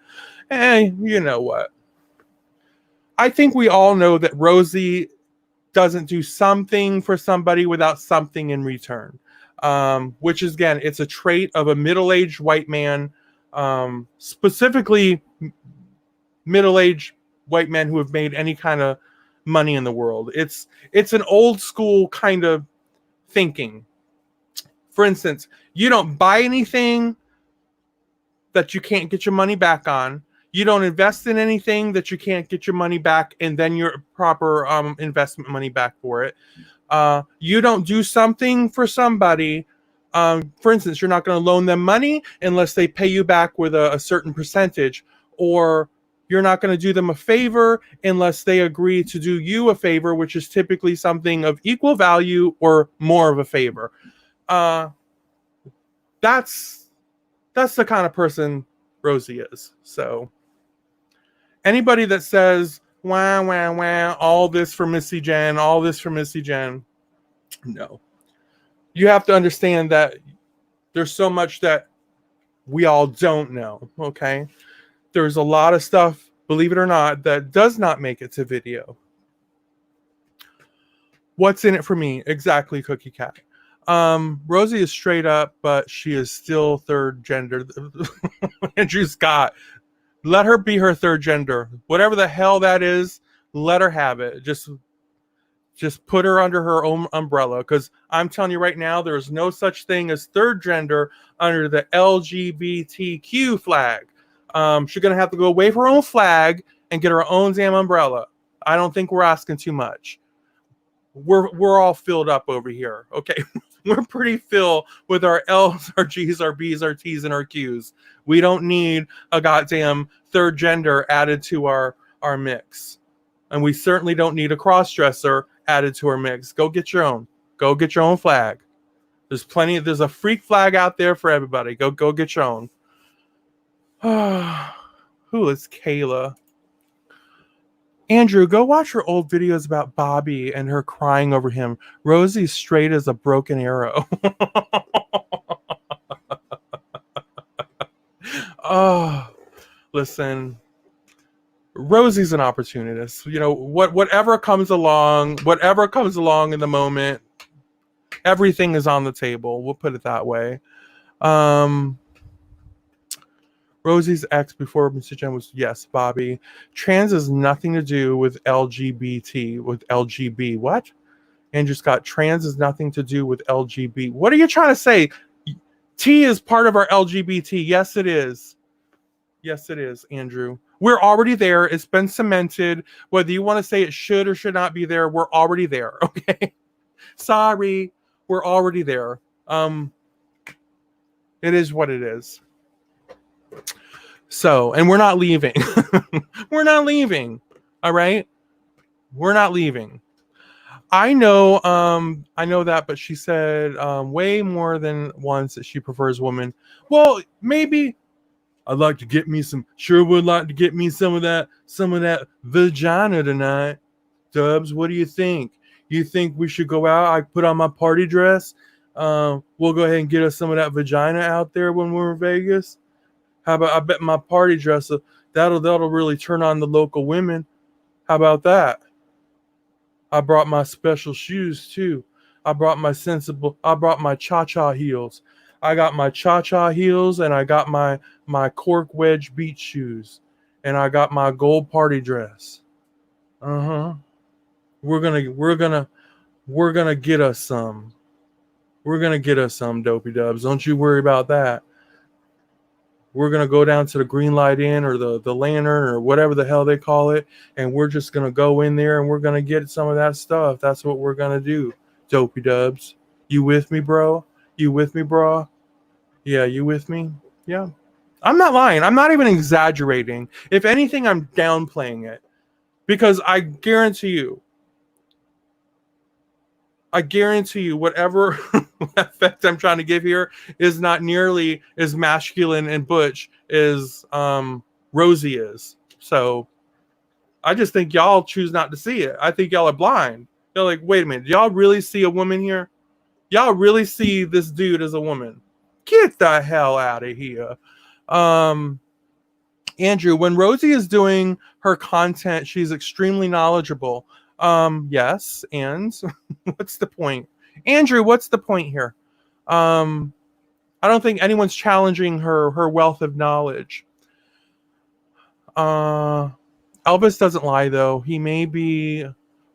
A: Hey, you know what? I think we all know that Rosie doesn't do something for somebody without something in return. Which is, again, it's a trait of a middle-aged white man, specifically middle-aged white men who have made any kind of money in the world. It's an old school kind of thinking. For instance, you don't buy anything that you can't get your money back on. You don't invest in anything that you can't get your money back and then your proper investment money back for it. You don't do something for somebody. For instance, you're not going to loan them money unless they pay you back with a certain percentage, or you're not going to do them a favor unless they agree to do you a favor, which is typically something of equal value or more of a favor. That's the kind of person Rosie is. So anybody that says, wah, wah, wah, all this for Missy Jen, no. You have to understand that there's so much that we all don't know, okay? There's a lot of stuff, believe it or not, that does not make it to video. What's in it for me? Exactly, Cookie Cat. Rosie is straight up, but she is still third gender. Andrew Scott, let her be her third gender. Whatever the hell that is, let her have it. Just put her under her own umbrella, because I'm telling you right now, there is no such thing as third gender under the LGBTQ flag. She's going to have to go away from her own flag and get her own damn umbrella. I don't think we're asking too much. We're all filled up over here, okay? We're pretty filled with our L's, our G's, our B's, our T's, and our Q's. We don't need a goddamn third gender added to our mix. And we certainly don't need a cross-dresser added to our mix. Go get your own. Go get your own flag. There's a freak flag out there for everybody. Go get your own. Who is Kayla? Andrew, go watch her old videos about Bobby and her crying over him. Rosie's straight as a broken arrow. Oh, listen. Rosie's an opportunist. You know, whatever comes along in the moment, everything is on the table. We'll put it that way. Rosie's ex before Mr. Jen was, yes, Bobby. Trans has nothing to do with LGBT, with LGB. What? Andrew Scott, trans has nothing to do with LGB. What are you trying to say? T is part of our LGBT. Yes, it is. Yes, it is, Andrew. We're already there. It's been cemented. Whether you want to say it should or should not be there, we're already there, okay? Sorry, we're already there. Um, it is what it is. So, and we're not leaving. We're not leaving. All right? We're not leaving. I know that, but she said way more than once that she prefers women. Well, maybe I'd like to get me some, sure would like to get me some of that vagina tonight. Dubs, what do you think? You think we should go out? I put on my party dress. We'll go ahead and get us some of that vagina out there when we're in Vegas. How about, I bet my party dress that'll really turn on the local women. How about that? I brought my special shoes too. I brought my cha-cha heels. I got my cha-cha heels and I got my cork wedge beach shoes. And I got my gold party dress. Uh-huh. We're gonna get us some. We're gonna get us some, Dopey Dubs. Don't you worry about that. We're gonna go down to the Green Light Inn or the Lantern or whatever the hell they call it, and we're just gonna go in there and we're gonna get some of that stuff. That's what we're gonna do, Dopey Dubs. You with me, bro? You with me, bro? Yeah, you with me? Yeah. I'm not lying. I'm not even exaggerating. If anything, I'm downplaying it. Because I guarantee you, whatever effect I'm trying to give here is not nearly as masculine and butch as Rosie is. So I just think y'all choose not to see it. I think y'all are blind. You're like, wait a minute, do y'all really see a woman here? Y'all really see this dude as a woman? Get the hell out of here. Andrew, when Rosie is doing her content, she's extremely knowledgeable. Yes, and what's the point? Andrew, what's the point here? I don't think anyone's challenging her wealth of knowledge. Elvis doesn't lie, though. He may be...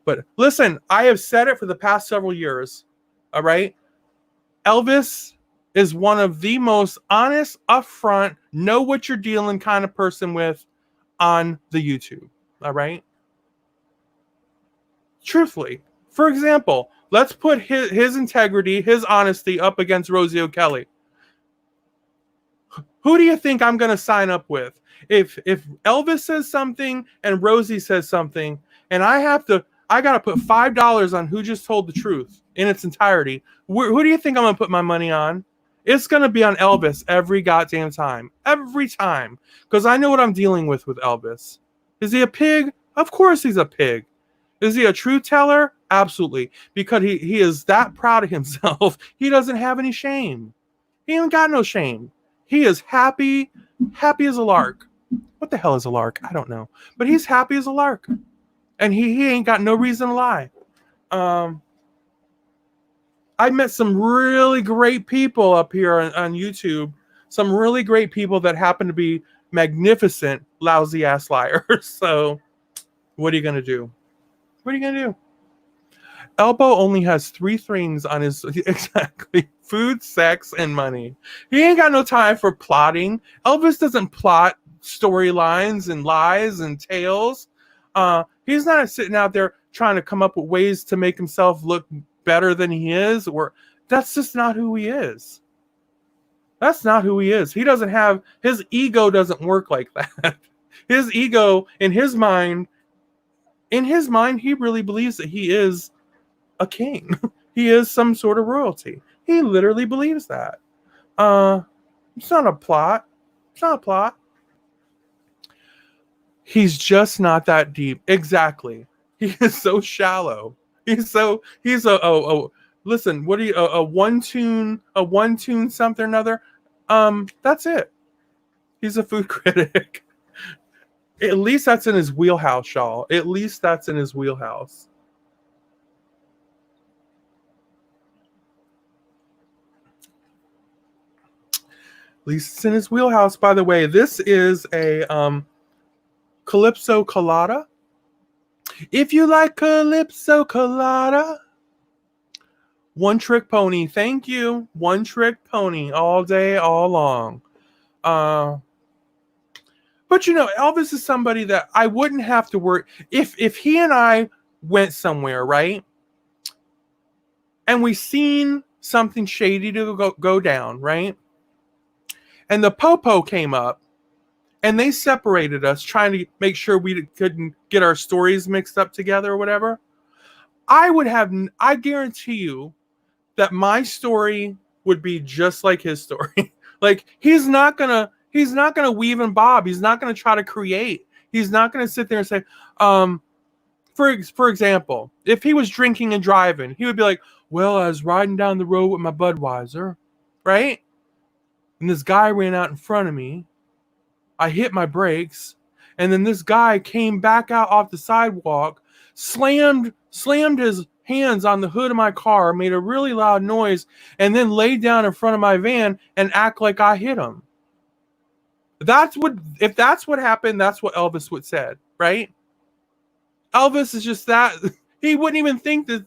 A: But listen, I have said it for the past several years. All right? Elvis is one of the most honest, upfront, know what you're dealing kind of person with on the YouTube. All right? Truthfully. For example, let's put his integrity, his honesty up against Rosie O'Kelly. Who do you think I'm going to sign up with? If Elvis says something and Rosie says something, and I got to put $5 on who just told the truth in its entirety, who do you think I'm going to put my money on? It's going to be on Elvis every goddamn time. Every time. Because I know what I'm dealing with Elvis. Is he a pig? Of course he's a pig. Is he a truth teller? Absolutely. Because he is that proud of himself, he doesn't have any shame. He ain't got no shame. He is happy as a lark. What the hell is a lark? I don't know. But he's happy as a lark. And he ain't got no reason to lie. I met some really great people up here on YouTube. Some really great people that happen to be magnificent, lousy ass liars. So what are you going to do? What are you going to do? Elbow only has 3 things on his... Exactly. Food, sex, and money. He ain't got no time for plotting. Elvis doesn't plot storylines and lies and tales. He's not sitting out there trying to come up with ways to make himself look better than he is. Or that's just not who he is. That's not who he is. He doesn't have... His ego doesn't work like that. His ego, in his mind, he really believes that he is a king. He is some sort of royalty. He literally believes that. It's not a plot. It's not a plot. He's just not that deep. Exactly. He is so shallow. He's a listen, what are you, a one tune something or another? That's it. He's a food critic. At least that's in his wheelhouse, y'all. At least that's in his wheelhouse. At least it's in his wheelhouse. By the way, this is a Calypso Colada. If you like Calypso Colada, One Trick Pony. Thank you. One Trick Pony all day, all long. But you know, Elvis is somebody that I wouldn't have to worry if he and I went somewhere, right? And we seen something shady to go down, right? And the popo came up and they separated us, trying to make sure we couldn't get our stories mixed up together or whatever. I guarantee you that my story would be just like his story. Like he's not gonna weave and bob. He's not gonna try to create. He's not gonna sit there and say, for example, if he was drinking and driving, he would be like, well, I was riding down the road with my Budweiser, right? And this guy ran out in front of me. I hit my brakes, and then this guy came back out off the sidewalk, slammed his hands on the hood of my car, made a really loud noise, and then laid down in front of my van and act like I hit him. If that's what happened, that's what Elvis would said, right? Elvis is just that. He wouldn't even think that.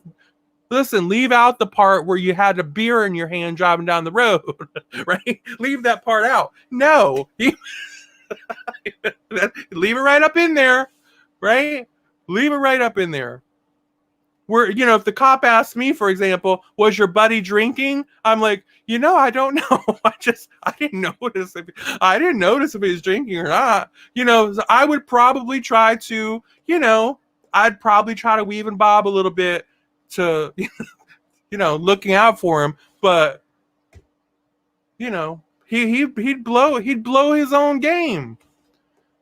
A: Listen, leave out the part where you had a beer in your hand driving down the road, right? Leave that part out. No, leave it right up in there, right? Leave it right up in there. Where, if the cop asked me, for example, was your buddy drinking? I'm like, I don't know. I didn't notice if he was drinking or not. I would probably try to, I'd probably try to weave and bob a little bit to, looking out for him. But, he'd blow his own game.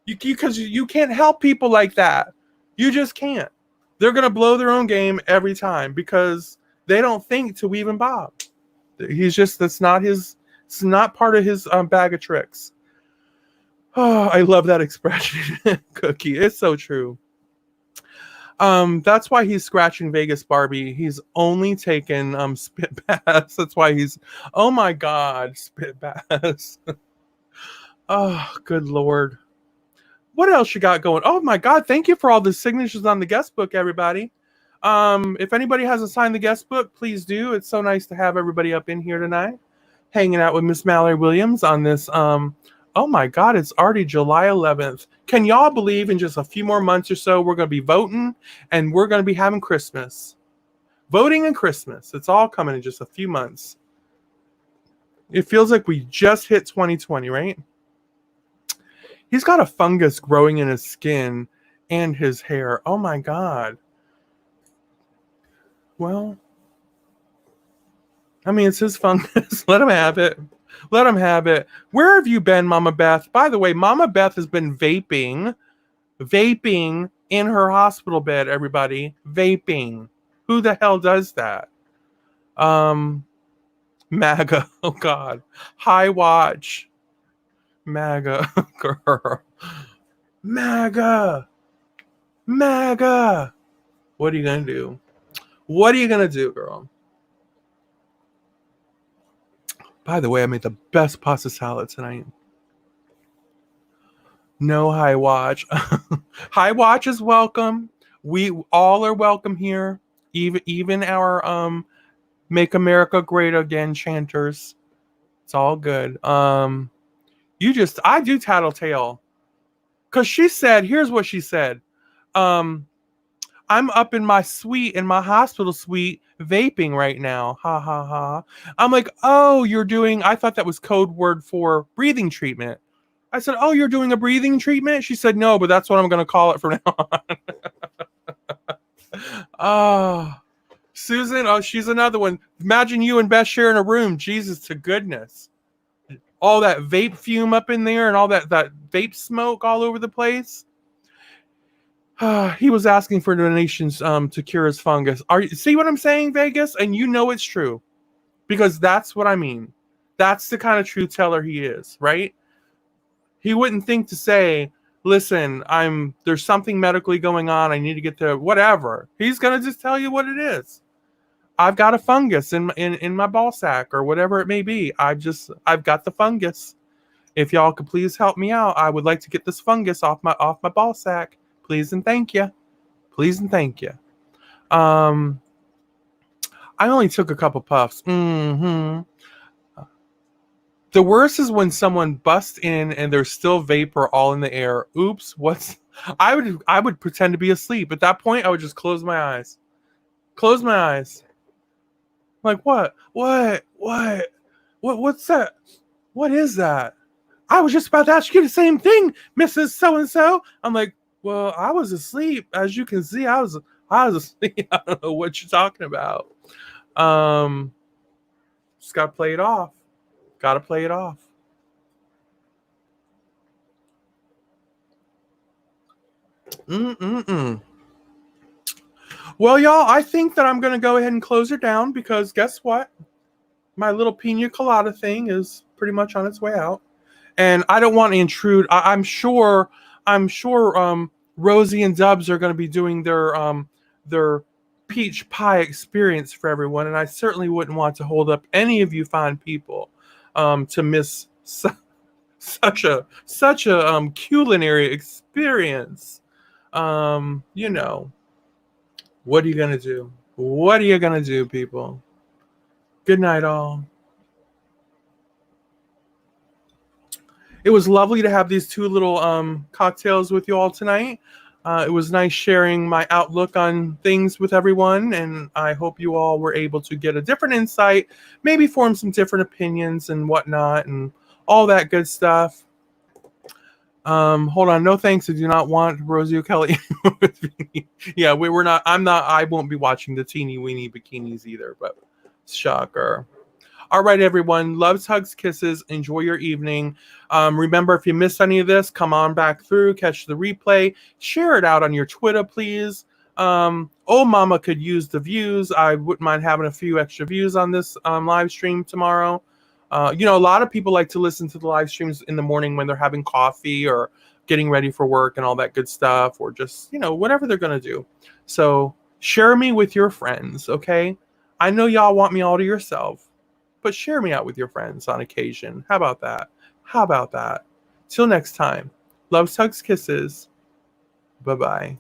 A: Because you can't help people like that. You just can't. They're going to blow their own game every time because they don't think to weave and bob. It's not part of his bag of tricks. Oh, I love that expression, Cookie. It's so true. That's why he's scratching Vegas Barbie. He's only taken spit baths. That's why oh my God, spit baths. Oh, good Lord. What else you got going? Oh my God, thank you for all the signatures on the guest book, everybody. If anybody hasn't signed the guest book, please do. It's so nice to have everybody up in here tonight, hanging out with Miss Mallory Williams on this. Oh my God, it's already July 11th. Can y'all believe in just a few more months or so, we're going to be voting and we're going to be having Christmas. Voting and Christmas. It's all coming in just a few months. It feels like we just hit 2020, right? He's got a fungus growing in his skin and his hair. Oh my God. Well, I mean, it's his fungus. Let him have it. Let him have it. Where have you been, Mama Beth? By the way, Mama Beth has been vaping in her hospital bed, everybody. Vaping. Who the hell does that? MAGA. Oh God. High watch. MAGA. Girl. MAGA. What are you going to do? What are you going to do, girl? By the way, I made the best pasta salad tonight. No high watch. High watch is welcome. We all are welcome here. Even our Make America Great Again chanters. It's all good. I do tattletale. Because she said, here's what she said. I'm up in my suite, in my hospital suite, vaping right now. Ha ha ha. I'm like, oh, I thought that was code word for breathing treatment. I said, oh, you're doing a breathing treatment? She said, no, but that's what I'm going to call it from now on. Oh, Susan, oh, she's another one. Imagine you and Beth sharing a room. Jesus to goodness. All that vape fume up in there and all that vape smoke all over the place. He was asking for donations to cure his fungus. See what I'm saying, Vegas? And you know it's true. Because that's what I mean. That's the kind of truth teller he is, right? He wouldn't think to say, listen, there's something medically going on. I need to get to whatever. He's going to just tell you what it is. I've got a fungus in my ball sack or whatever it may be. I've got the fungus. If y'all could please help me out, I would like to get this fungus off my ball sack. Please and thank you. Please and thank you. I only took a couple puffs. Mm-hmm. The worst is when someone busts in and there's still vapor all in the air. Oops, I would pretend to be asleep. At that point, I would just close my eyes. Close my eyes. Like, what? What's that? What is that? I was just about to ask you the same thing, Mrs. So and so. I'm like, well, I was asleep. As you can see, I was asleep. I don't know what you're talking about. Um, just gotta play it off. Gotta play it off. Mm-mm-mm. Well, y'all, I think that I'm gonna go ahead and close her down because guess what? My little pina colada thing is pretty much on its way out, and I don't want to intrude. I'm sure Rosie and Dubs are going to be doing their peach pie experience for everyone, and I certainly wouldn't want to hold up any of you fine people to miss such a culinary experience. You know, what are you gonna do? What are you gonna do, people? Good night, all. It was lovely to have these two little cocktails with you all tonight. It was nice sharing my outlook on things with everyone, and I hope you all were able to get a different insight, maybe form some different opinions and whatnot, and all that good stuff. Hold on, no thanks. I do not want Rosie O'Kelly with me. Yeah, we were not. I'm not. I won't be watching the teeny weeny bikinis either. But shocker. All right, everyone. Loves, hugs, kisses. Enjoy your evening. Remember, if you missed any of this, come on back through, catch the replay, share it out on your Twitter, please. Oh, Mama could use the views. I wouldn't mind having a few extra views on this live stream tomorrow. A lot of people like to listen to the live streams in the morning when they're having coffee or getting ready for work and all that good stuff, or just, whatever they're going to do. So share me with your friends, okay? I know y'all want me all to yourself, but share me out with your friends on occasion. How about that? How about that? Till next time. Loves, hugs, kisses. Bye bye.